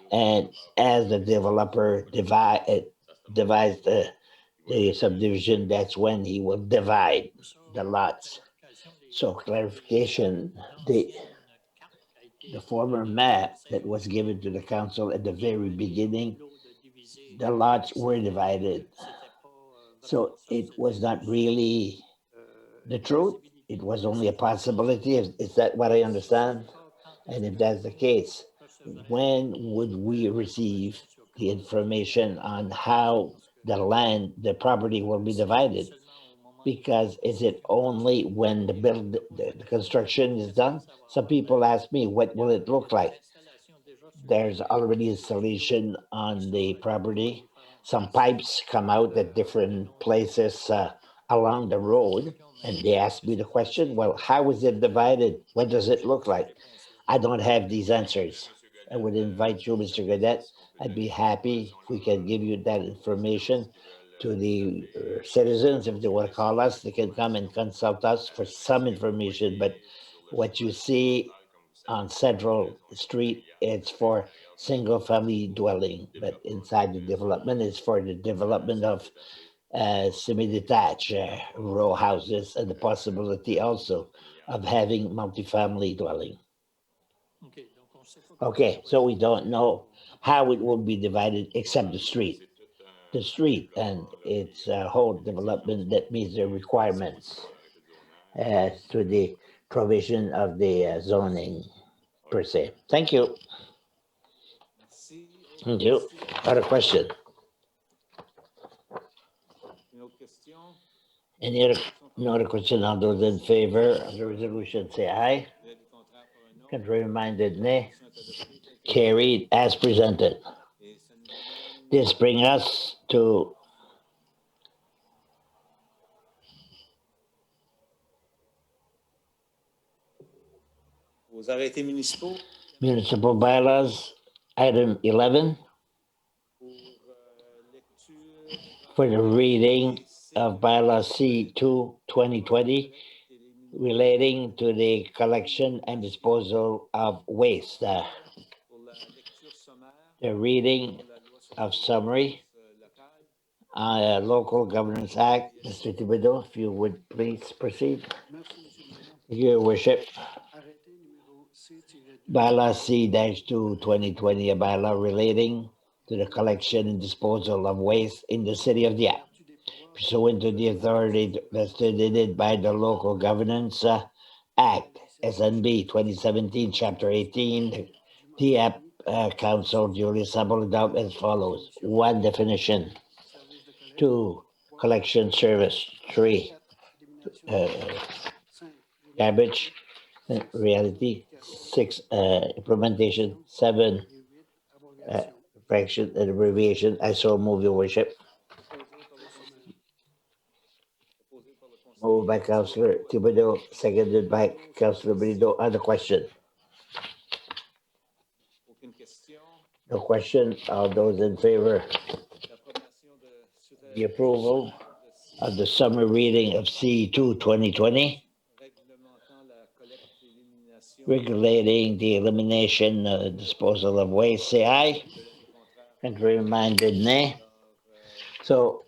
Speaker 2: And as the developer divides the subdivision, that's when he will divide the lots. So clarification, the former map that was given to the council at the very beginning, the lots were divided. So it was not really the truth. It was only a possibility. Is that what I understand? And if that's the case, when would we receive the information on how the property will be divided? Because is it only when the construction is done? Some people ask me, what will it look like? There's already installation on the property. Some pipes come out at different places along the road. And they ask me the question, well, how is it divided? What does it look like? I don't have these answers. I would invite you, Mr. Gadet. I'd be happy if we can give you that information to the citizens. If they want to call us, they can come and consult us for some information. But what you see on Central Street, it's for single family dwelling, but inside the development is for the development of semi-detached row houses and the possibility also of having multifamily dwelling. Okay, so we don't know how it will be divided except the street. The street and its whole development that meets the requirements to the provision of the zoning per se. Thank you. Thank you. Other question? Any other, no other question? All those in favor of the resolution say aye. Contrary minded, nay. Carried as presented. This brings us to
Speaker 1: Aux arrêtés municipaux.
Speaker 2: municipal bylaws, item 11, for the reading of bylaw C2 2020 relating to the collection and disposal of waste. The reading of summary, Local Governance Act. Mr. Thibodeau, if you would please proceed. Your worship.
Speaker 5: Arrêté numéro C-2.
Speaker 2: Bylaw C-2 2020, a bylaw relating to the collection and disposal of waste in the city of Dieppe, pursuant to the authority vested by the Local Governance Act, SNB 2017, Chapter 18, the Dieppe Council duly assembled out as follows. 1, definition. 2, collection service. 3, garbage reality. 6, implementation. 7, fraction and abbreviation. I so move, your worship. Moved by Councillor Thibodeau, seconded by Councillor Brido. Other question? No question. All those in favor? The approval of the summer reading of C2 2020, regulating the elimination disposal of waste, say aye. Contrary minded, nay. So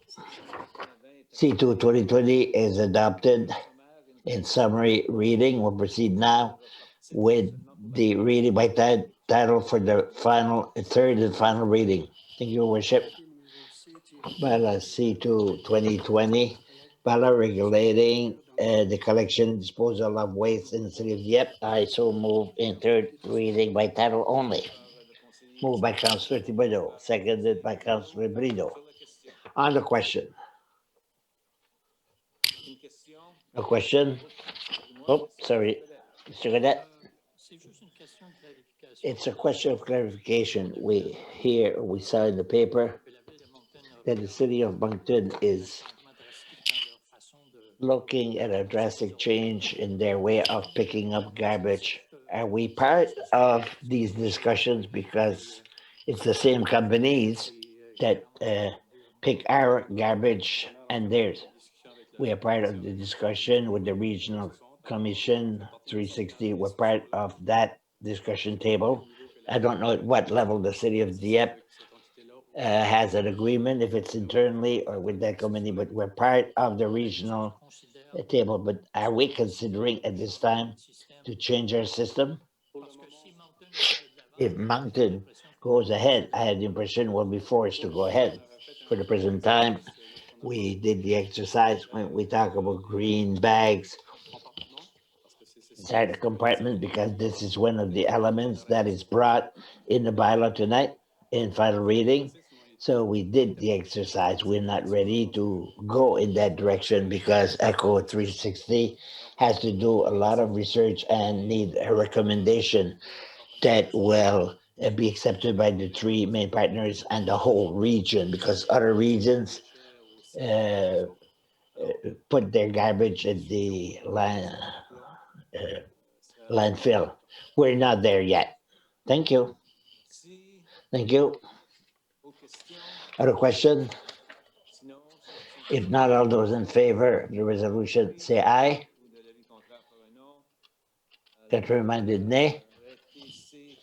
Speaker 2: C2 2020 is adopted in summary reading. We'll proceed now with the reading by title for the third and final reading. Thank you, your worship. Bylaw C2 2020, bylaw regulating the collection and disposal of waste in the city of Dieppe. I so move in third reading by title only. Moved by Councillor Thibodeau, seconded by Councillor Brido. On the question. No question? Oh, sorry. Mr. Cadet,
Speaker 4: C'est juste une question de clarification.
Speaker 2: it's a question of clarification. We saw in the paper
Speaker 4: Que la ville de Moncton a
Speaker 2: that the city of Moncton is
Speaker 4: changement drastique dans leur façon de
Speaker 2: looking at a drastic change in their way of picking up garbage. Are we part of these discussions because it's the same companies that pick our garbage and theirs? We are part of the discussion with the Regional Commission 360. We're part of that discussion table. I don't know at what level the city of Dieppe has an agreement, if it's internally or with that committee, but we're part of the regional
Speaker 4: considère
Speaker 2: table. But are we considering at this time
Speaker 4: système.
Speaker 2: to change our system?
Speaker 4: Parce que si Moncton va de l'avant,
Speaker 2: If Mountain goes ahead, I had the impression we'll be forced to go ahead. For the present time, we did the exercise when we talk about green bags inside the compartment, because this is one of the elements that is brought in the bylaw tonight in final reading. So we did the exercise. We're not ready to go in that direction because ECHO 360 has to do a lot of research and need a recommendation that will be accepted by the three main partners and the whole region, because other regions put their garbage at the landfill. We're not there yet. Thank you.
Speaker 1: Merci.
Speaker 2: Thank you.
Speaker 1: Autre question?
Speaker 2: Other question?
Speaker 1: Sinon,
Speaker 2: If not, all those in favor of the resolution say aye.
Speaker 1: ou de l'avis contraire par un non.
Speaker 2: Contrary-minded nay.
Speaker 1: Arrêté C.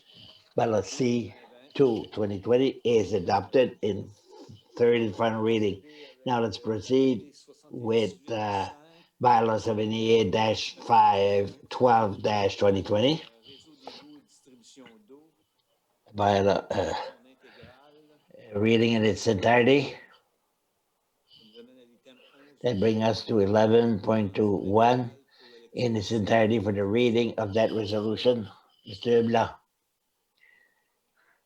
Speaker 2: Ballot C 2 2020 is adopted in third and final reading. Now let's proceed with bylaw 78-5 12-2020.
Speaker 1: Réseau d'égout et distribution d'eau.
Speaker 2: Bylaw
Speaker 1: En intégrale.
Speaker 2: reading in its entirety.
Speaker 1: Ça nous amène à l'item 11.
Speaker 2: That brings us to 11.21 in its entirety for the reading of that resolution. Mr. Leblanc.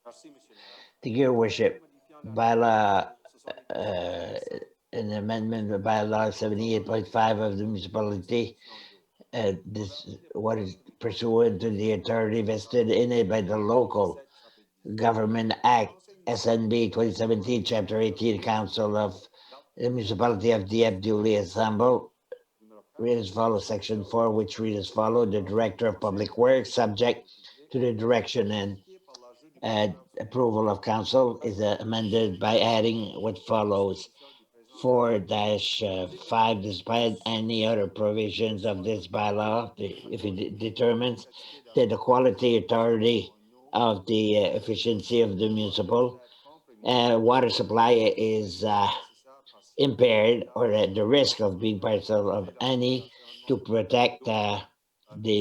Speaker 3: Merci, Monsieur le Maire.
Speaker 2: Thank you, Your Worship.
Speaker 3: Modifiant
Speaker 2: Bylaw,
Speaker 3: l'article
Speaker 2: an amendment of bylaw 78.5 of the municipality. This what is pursuant to the authority vested in it by the Local Government Act, SNB 2017, Chapter 18, Council of the Municipality of Dieppe duly assembled. Read as follows, Section 4, which read as follows: the Director of Public Works, subject to the direction and approval of Council, is amended by adding what follows: 4-5, despite any other provisions of this bylaw, if it determines that the quality authority of the efficiency of the municipal water supply is impaired, or at the risk of being parcel of any, to protect the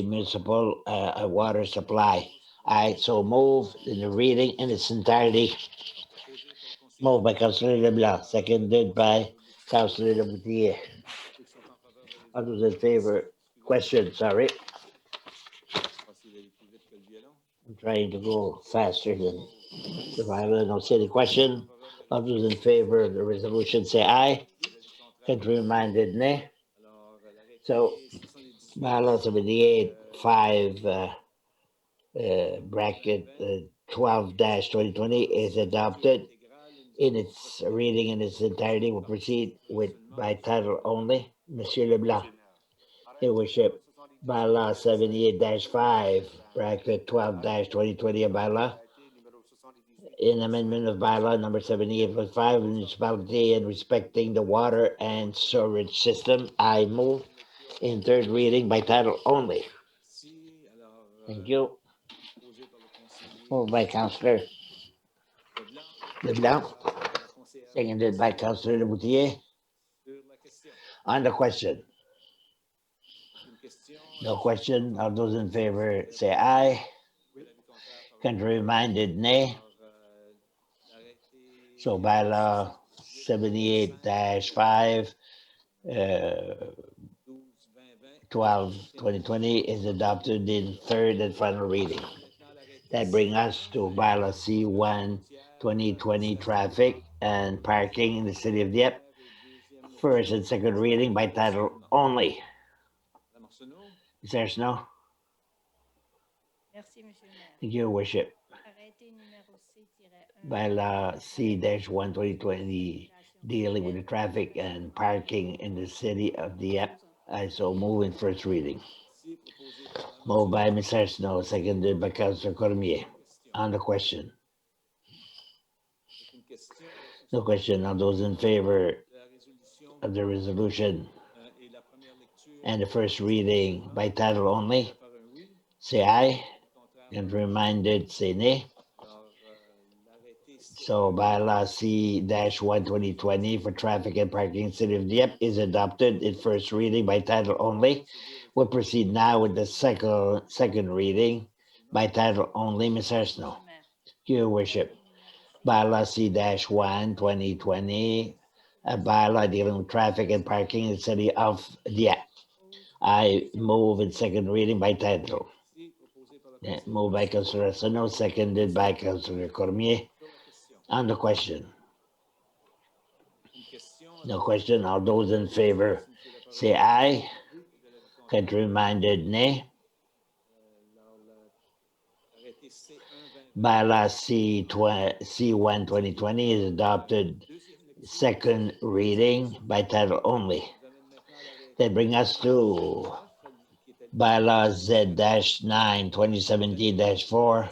Speaker 2: municipal water supply. I so move in the reading in its entirety. Moved by Councillor Leblanc, seconded by Councillor Lebutier.
Speaker 1: Ceux qui sont en faveur de les
Speaker 2: Others in favor? Question, sorry.
Speaker 1: passer d'aller plus vite que le violon.
Speaker 2: I'm trying to go faster than the violin. Don't see the question. Others in favor of the resolution say aye. Contrary-minded nay.
Speaker 1: Alors, l'arrêté
Speaker 2: So,
Speaker 1: 78.
Speaker 2: bylaw 78, 5 bracket 12-2020 is adopted in its reading in its entirety. Will proceed with by title only. Monsieur Leblanc. Your Worship, bylaw 78-5 bracket 12-2020, a bylaw in amendment of bylaw number 78.5 municipality and respecting the water and sewerage system. I move in third reading by title only.
Speaker 1: Merci. Alors,
Speaker 2: Thank you.
Speaker 1: posé par le conseiller
Speaker 2: Moved by Councillor
Speaker 1: Leblanc,
Speaker 2: Leblanc,
Speaker 1: la conseillère
Speaker 2: seconded by Councillor Lebutier.
Speaker 1: sur la question.
Speaker 2: On the question.
Speaker 1: Une question.
Speaker 2: No question. All those in favor say aye.
Speaker 1: De l'avis contraire par un
Speaker 2: Contrary-minded nay.
Speaker 1: Alors, l'arrêté
Speaker 2: So bylaw 78-5 12-2020 is adopted in third and final reading. That brings us to bylaw C1 2020 traffic and parking in the city of Dieppe. First and second reading by title only.
Speaker 1: La Marceneau.
Speaker 2: Is there snow?
Speaker 6: Merci, Monsieur le maire.
Speaker 2: Thank you, Your Worship.
Speaker 6: Arrêté numéro C-1.
Speaker 2: Bylaw C-1 2020 dealing with the traffic and parking in the city of Dieppe. I so move in first reading.
Speaker 1: Merci, proposé par la
Speaker 2: Moved by
Speaker 1: Monsieur
Speaker 2: Mr. Snow, seconded by Councillor Cormier.
Speaker 1: Question.
Speaker 2: On the question.
Speaker 1: Aucune question. Alors, ceux qui
Speaker 2: No
Speaker 1: sont
Speaker 2: question. All those in favor
Speaker 1: de la résolution
Speaker 2: of the resolution
Speaker 1: et la première lecture
Speaker 2: and the first reading by title only,
Speaker 1: par un oui.
Speaker 2: say aye.
Speaker 1: Au contraire,
Speaker 2: And reminded, say nay.
Speaker 1: alors, l'arrêté
Speaker 2: So bylaw C-1 2020 for traffic and parking city of Dieppe is adopted in first reading by title only. We'll proceed now with the second reading by title only. Ms. Arsenault.
Speaker 6: Monsieur le maire.
Speaker 2: Your Worship. Bylaw C-1 2020, a bylaw dealing with traffic and parking in the city of Dieppe. I move in second reading by title.
Speaker 1: Merci, proposé par la
Speaker 2: Moved by Councillor Arsenault, seconded by Councillor Cormier.
Speaker 1: Sur la question.
Speaker 2: On the question.
Speaker 1: Une question.
Speaker 2: No question. All those in favor say aye. Contrary-minded, nay.
Speaker 1: L'arrêté C1
Speaker 2: Bylaw C-1 2020 is adopted second reading by title only. That brings us to Bylaw Z-9 2017-4.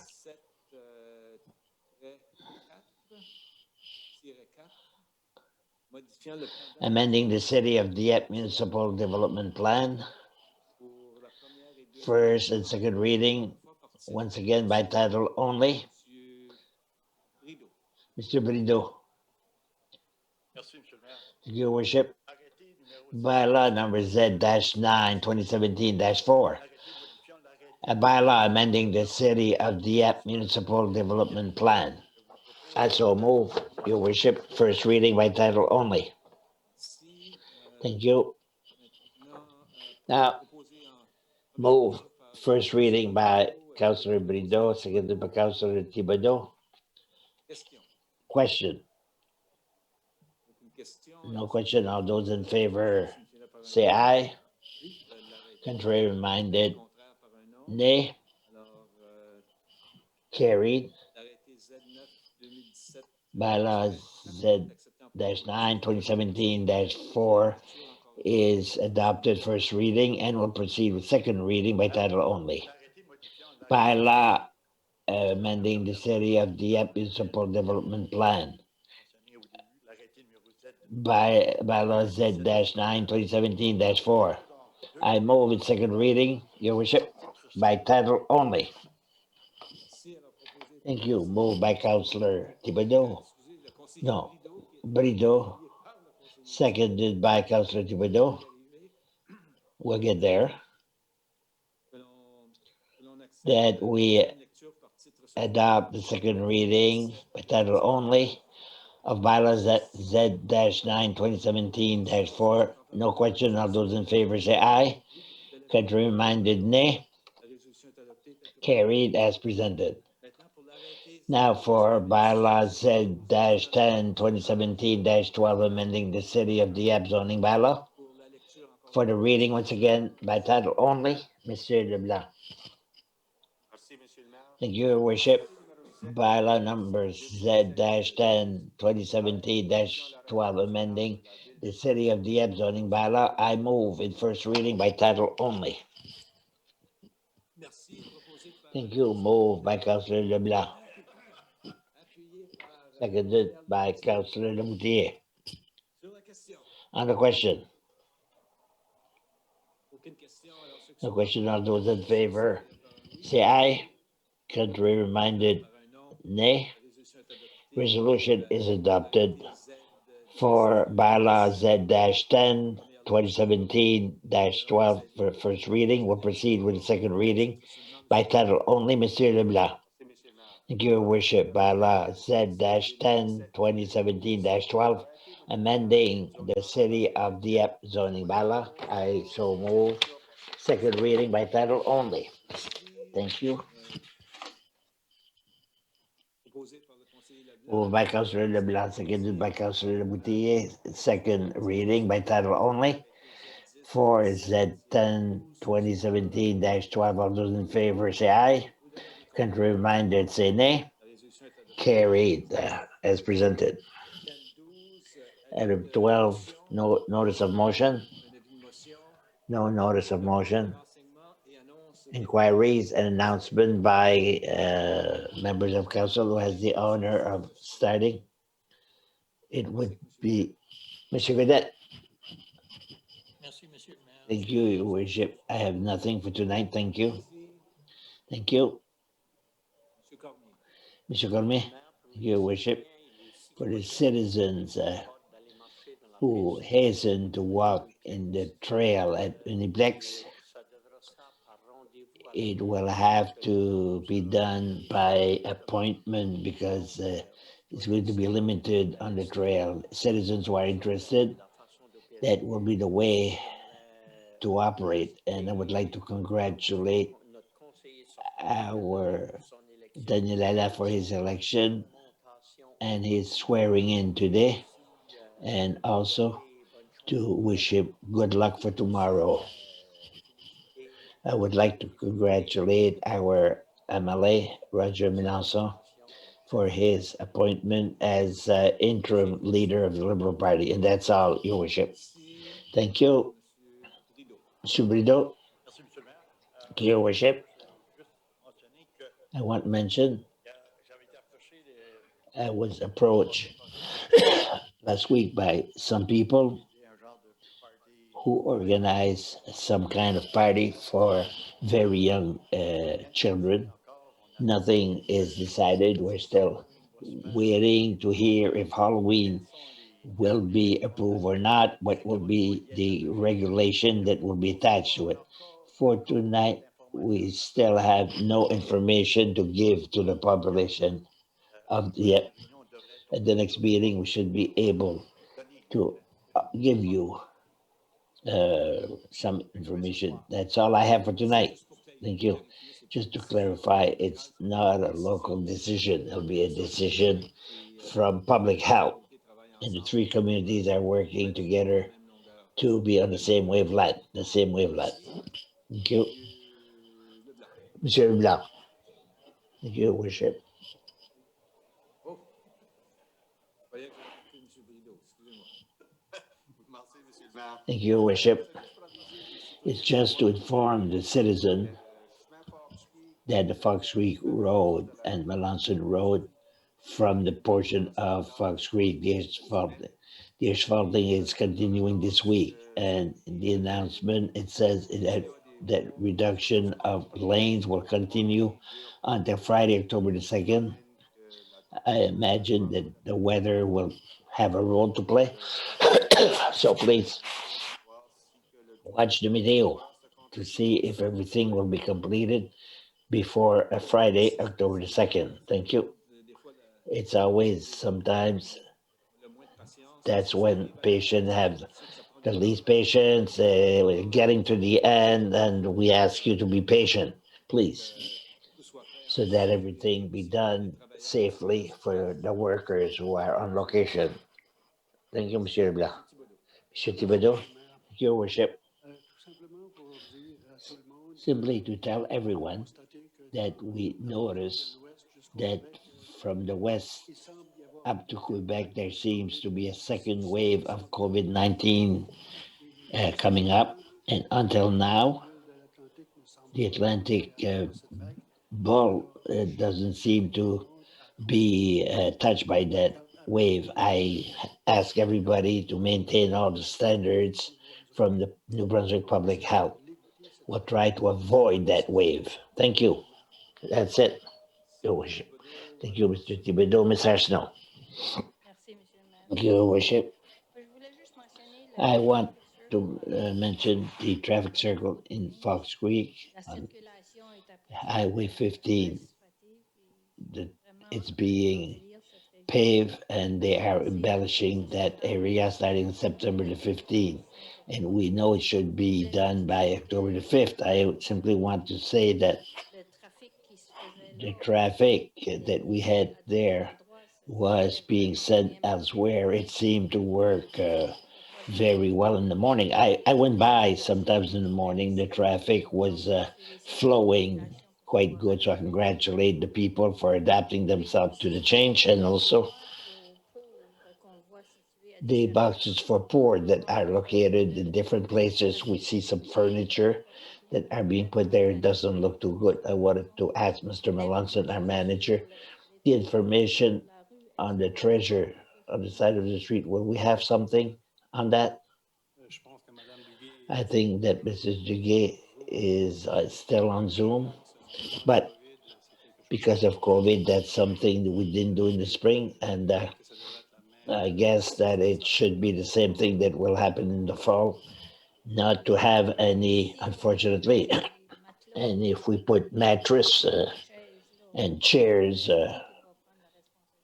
Speaker 2: Amending the City of Dieppe Municipal Development Plan. First and second reading, once again by title only. Mr. Brideau.
Speaker 3: Merci, Monsieur le maire.
Speaker 2: Your Worship.
Speaker 3: Arrêté numéro
Speaker 2: Bylaw number Z-9 2017-4.
Speaker 3: arrêté modifiant l'arrêté.
Speaker 2: A bylaw amending the City of Dieppe Municipal Development Plan. I so move, Your Worship. First reading by title only. Thank you. Now, move first reading by Councillor Brideau, seconded by Councillor Thibodeau.
Speaker 1: Question.
Speaker 2: Question.
Speaker 1: Aucune question.
Speaker 2: No question. All those in favor say aye. Contrary minded,
Speaker 1: Contraire par un non.
Speaker 2: nay.
Speaker 1: Alors,
Speaker 2: Carried.
Speaker 1: l'arrêté Z9 2017.
Speaker 2: Bylaw Z-9 2017-4 is adopted first reading and will proceed with second reading by title only.
Speaker 3: L'arrêté modifiant l'arrêté.
Speaker 2: Bylaw amending the City of Dieppe Municipal Development Plan.
Speaker 3: Mentionné au début, l'arrêté numéro Z.
Speaker 2: Bylaw Z-9 2017-4. I move in second reading, Your Worship, by title only.
Speaker 1: Merci. Alors, proposé.
Speaker 2: Thank you. Moved by Councillor Thibodeau.
Speaker 1: Excusez, le conseiller
Speaker 2: No.
Speaker 1: Brideau, qui est
Speaker 2: Brideau, seconded by Councillor Thibodeau.
Speaker 1: arrivé,
Speaker 2: We'll get there.
Speaker 1: que l'on accepte
Speaker 2: That we
Speaker 1: la lecture par titre seul.
Speaker 2: adopt the second reading by title only of bylaws Z-9 2017-4. No question. All those in favor say aye. Contrary minded, nay.
Speaker 1: La résolution est adoptée telle que
Speaker 2: Carried as presented.
Speaker 1: maintenant pour l'arrêté
Speaker 2: Now for bylaws Z-10 2017-12, amending the City of Dieppe zoning bylaw.
Speaker 1: pour la lecture encore.
Speaker 2: For the reading once again by title only, Monsieur Leblanc.
Speaker 3: Merci, Monsieur le maire.
Speaker 2: Thank you, Your Worship. Bylaw number Z-10 2017-12, amending the City of Dieppe zoning bylaw. I move in first reading by title only.
Speaker 1: Merci, proposé par
Speaker 2: Thank you. Moved by Councillor Leblanc,
Speaker 1: appuyé par
Speaker 2: seconded by Councillor Lemoutier.
Speaker 1: sur la question.
Speaker 2: On the question.
Speaker 1: Aucune question. Alors, ceux qui
Speaker 2: No
Speaker 1: sont
Speaker 2: question. All those in favor
Speaker 1: par un oui,
Speaker 2: say aye. Contrary minded,
Speaker 1: par un non.
Speaker 2: nay.
Speaker 1: La résolution est adoptée.
Speaker 2: Resolution is adopted
Speaker 1: L'arrêté Z
Speaker 2: for bylaw Z-10 2017-12 for first reading. We'll proceed with the second reading by title only. Monsieur Leblanc.
Speaker 3: Merci, Monsieur le maire.
Speaker 2: Thank you, Your Worship. Bylaw Z-10 2017-12, amending the City of Dieppe zoning bylaw. I so move second reading by title only. Thank you.
Speaker 1: proposé par le conseiller Leblanc.
Speaker 2: Moved by Councillor Leblanc, seconded by Councillor Lemoutier. Second reading by title only. For Z-10 2017-12. All those in favor say aye. Contrary-minded, say nay.
Speaker 1: La résolution est adoptée.
Speaker 2: Carried as presented.
Speaker 1: Item 12,
Speaker 2: Item
Speaker 1: avis de
Speaker 2: 12,
Speaker 1: motion.
Speaker 2: notice of motion.
Speaker 1: Un avis de motion.
Speaker 2: No notice of motion.
Speaker 1: Renseignements et annonces.
Speaker 2: Inquiries and announcement by members of council who has the honor of starting. It would be Mr. Gadet.
Speaker 4: Merci, Monsieur le maire.
Speaker 2: Thank you, Your Worship. I have nothing for tonight. Thank you.
Speaker 1: Merci.
Speaker 2: Thank you.
Speaker 1: Monsieur Cormier.
Speaker 2: Mr. Gourmet, thank you, Your Worship. For the citizens who hasten to walk in the trail at Uniplex, it will have to be done by appointment because it's going to be limited on the trail. Citizens who are interested, that will be the way to operate. And I would like to congratulate our Daniel Ala for his election and his swearing in today, and also to wish him good luck for tomorrow. I would like to congratulate our MLA, Roger Melanson, for his appointment as interim leader of the Liberal Party. And that's all, Your Worship. Thank you.
Speaker 1: Monsieur Brideau.
Speaker 2: Monsieur Brideau,
Speaker 7: Merci, Monsieur le maire.
Speaker 2: thank you, Your Worship.
Speaker 7: Juste mentionner que
Speaker 2: I want to mention
Speaker 7: j'avais été approché de
Speaker 2: I was approached last week by some people
Speaker 7: un genre de party
Speaker 2: who organize some kind of party for very young children. Nothing is decided. We're still waiting to hear if Halloween will be approved or not, what will be the regulation that will be attached to it. For tonight, we still have no information to give to the population of Dieppe. At the next meeting, we should be able to give you some information. That's all I have for tonight. Thank you. Just to clarify, it's not a local decision. It'll be a decision from public health. And the three communities are working together to be on the same wavelength, Thank you. Monsieur Leblanc. Thank you, Your Worship.
Speaker 1: Oh. Voyez que j'aurais compris Monsieur Brideau. Excusez-moi.
Speaker 3: Merci, Monsieur le maire.
Speaker 2: Thank you, Your Worship.
Speaker 3: C'est juste pour aviser les
Speaker 2: It's just to inform the citizen
Speaker 3: chemin Fox-Ski
Speaker 2: that the Fox Creek Road and Melanson Road from the portion of Fox Creek, the asphalting is continuing this week. And in the announcement, it says that reduction of lanes will continue until Friday, October the 2nd. I imagine that the weather will have a role to play. So please watch the video to see if everything will be completed before a Friday, October the 2nd. Thank you. It's always sometimes that's when patients have the least patience, getting to the end, and we ask you to be patient, please, so that everything be done safely for the workers who are on location. Thank you, Monsieur Leblanc. Monsieur Thibodeau, thank you, Your Worship.
Speaker 5: Tout simplement pour dire à tout le monde
Speaker 2: Simply to tell everyone
Speaker 5: constater que
Speaker 2: that we notice
Speaker 5: l'ouest jusqu'au
Speaker 2: that
Speaker 5: Québec,
Speaker 2: from the west
Speaker 5: il semble y avoir
Speaker 2: up to Quebec, there seems to be a second wave of COVID-19 coming up. And until now,
Speaker 5: l'île de l'Atlantique ne semble
Speaker 2: the Atlantic
Speaker 5: cette vague.
Speaker 2: ball doesn't seem to be touched by that wave. I ask everybody to maintain all the standards from the New-Brunswick Public Health. We'll try to avoid that wave. Thank you. That's it, Your Worship. Thank you, Mr. Thibodeau. Ms. Arsenault.
Speaker 6: Merci, Monsieur le maire.
Speaker 2: Thank you, Your Worship.
Speaker 6: Je voulais juste mentionner le
Speaker 2: I want
Speaker 6: traffic
Speaker 2: to
Speaker 6: circle.
Speaker 2: mention the traffic circle in Fox Creek
Speaker 6: La
Speaker 2: on
Speaker 6: circulation est à
Speaker 2: Highway 15.
Speaker 6: asphaltée, puis
Speaker 2: The-
Speaker 6: vraiment
Speaker 2: It's being
Speaker 6: embellir cette région.
Speaker 2: paved and they are embellishing that area starting September the 15th. And we know it should be done by October the 5th. I simply want to say that
Speaker 6: Le trafic qui se faisait
Speaker 2: the
Speaker 6: là,
Speaker 2: traffic that we had
Speaker 6: à
Speaker 2: there
Speaker 6: d'autres endroits, ça
Speaker 2: was
Speaker 6: s'était
Speaker 2: being sent elsewhere. It seemed to work very well in the morning. I went by sometimes in the morning. The traffic was flowing quite good. So I congratulate the people for adapting themselves to the change, and also
Speaker 6: box aux pauvres qu'on voit situés à
Speaker 2: the
Speaker 6: différents
Speaker 2: boxes for poor that are located in different places. We see some furniture that are being put there. It doesn't look too good. I wanted to ask Mr. Melanson, our manager, the information on the treasure on the side of the street. Will we have something on that?
Speaker 5: Je pense que Mme Duguay
Speaker 2: I think that Mrs. Duguay is still on Zoom, but because of COVID, that's something that we didn't do in the spring, and I guess that it should be the same thing that will happen in the fall, not to have any, unfortunately. And if we put mattress and chairs,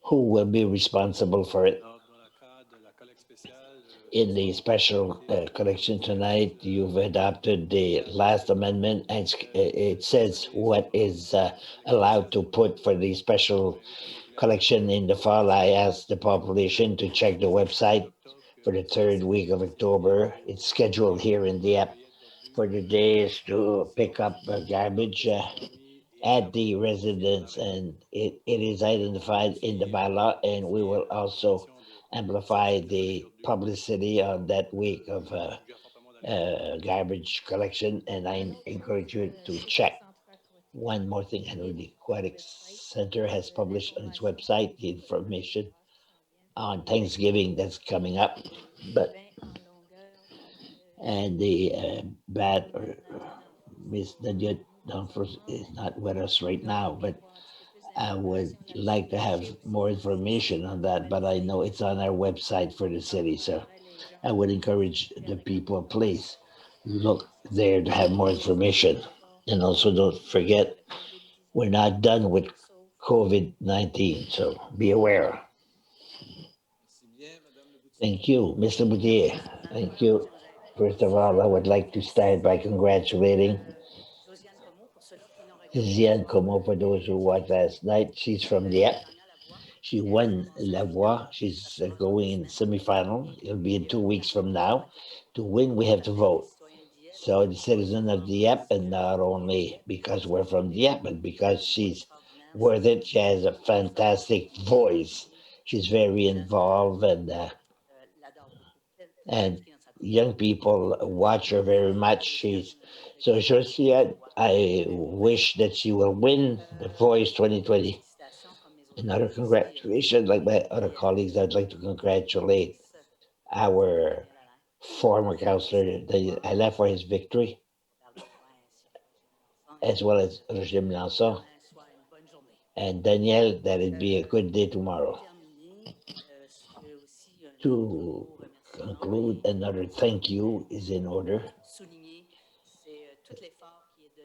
Speaker 2: who will be responsible for it?
Speaker 5: dans le cadre de la collecte spéciale,
Speaker 2: In the special collection tonight, you've adopted the last amendment, and it says what is allowed to put for the special collection in the fall. I asked the population to check the website for the third week of October. It's scheduled here in Dieppe for the days to pick up garbage at the residence, and it is identified in the bylaw, and we will also amplify the publicity on that week of garbage collection, and I encourage you to check. One more thing, Henry, the Aquatic Center has published on its website the information on Thanksgiving that's coming up, but and the bat or Miss Nadia Dunford is not with us right now, but I would like to have more information on that, but I know it's on our website for the city, so I would encourage the people, please look there to have more information. And also don't forget, we're not done with COVID-19, so be aware. Thank you, Mr. Boutier. Thank you. First of all, I would like to start by congratulating Ziane Como for those who watched last night. She's from Dieppe. She won La Voix. She's going in semifinal. It'll be in 2 weeks from now. To win, we have to vote. So the citizen of Dieppe, and not only because we're from Dieppe, but because she's worth it. She has a fantastic voice. She's very involved, and young people watch her very much. She's so Josiane, I wish that she will win the Voice 2020. Another congratulations, like my other colleagues, I'd like to congratulate our former councillor I left for his victory, as well as Roger Melanson and Danielle, that it'd be a good day tomorrow. To conclude, another thank you is in order.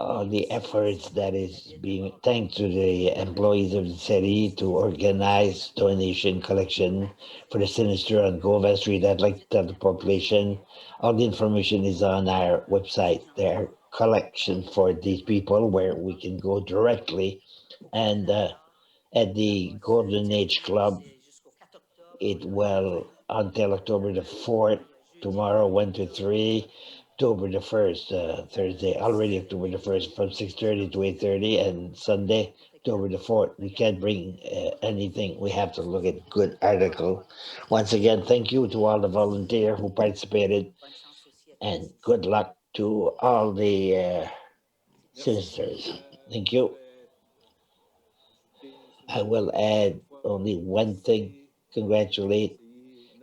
Speaker 2: All the efforts that is being thanks to the employees of the city to organize donation collection for the sinister on Gova Street. I'd like to tell the population all the information is on our website. There are collection for these people where we can go directly, and at the Golden Age Club, it will until October the 4th, tomorrow 1 to 3, October the 1st, Thursday, already October the 1st from 6:30 to 8:30, and Sunday, October the 4th. We can't bring anything. We have to look at good article. Once again, thank you to all the volunteers who participated, and good luck to all the sisters. Thank you. I will add only one thing. Congratulate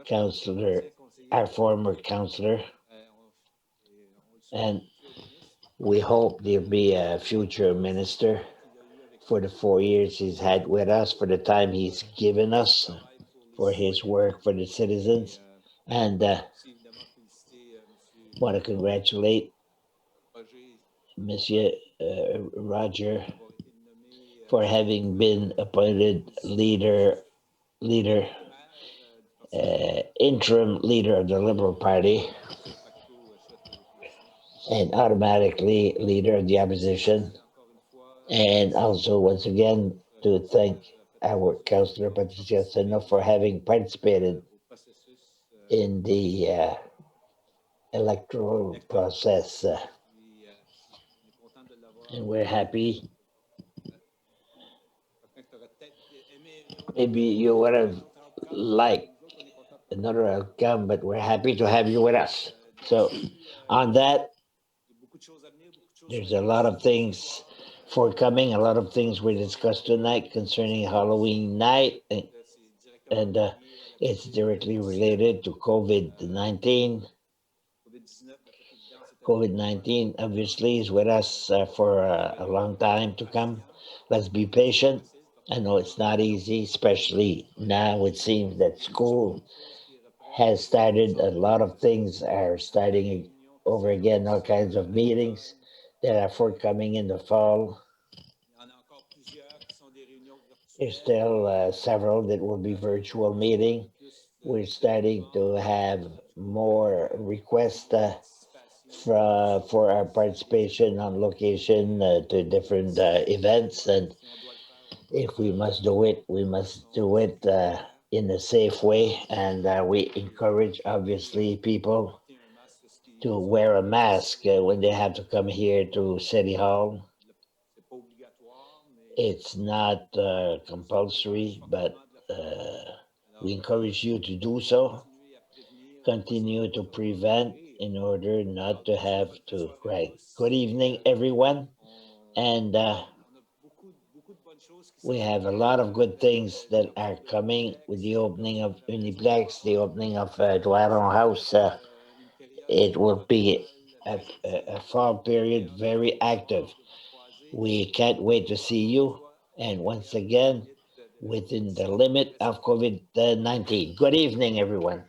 Speaker 2: Councillor, our former councillor, and we hope there'll be a future minister for the 4 years he's had with us, for the time he's given us, for his work for the citizens. And want to congratulate Monsieur Roger for having been appointed interim leader of the Liberal Party and automatically leader of the opposition. And also, once again, to thank our Councillor Patricia Seno for having participated in the electoral process. And we're happy Maybe you would have liked another outcome, but we're happy to have you with us. So on that, there's a lot of things forthcoming, a lot of things we discussed tonight concerning Halloween night, and it's directly related to COVID-19. COVID-19 obviously is with us for a long time to come. Let's be patient. I know it's not easy, especially now it seems that school has started. A lot of things are starting over again, all kinds of meetings that are forthcoming in the fall. There's still several that will be virtual meeting. We're starting to have more requests for our participation on location to different events, and if we must do it, we must do it in a safe way, and we encourage obviously people to wear a mask when they have to come here to City Hall. It's not compulsory, but we encourage you to do so. Continue to prevent in order not to have to. Right. Good evening, everyone. And we have a lot of good things that are coming with the opening of Uniplex, the opening of Dwellon House. It will be a fall period very active. We can't wait to see you. And once again, within the limit of COVID-19. Good evening, everyone.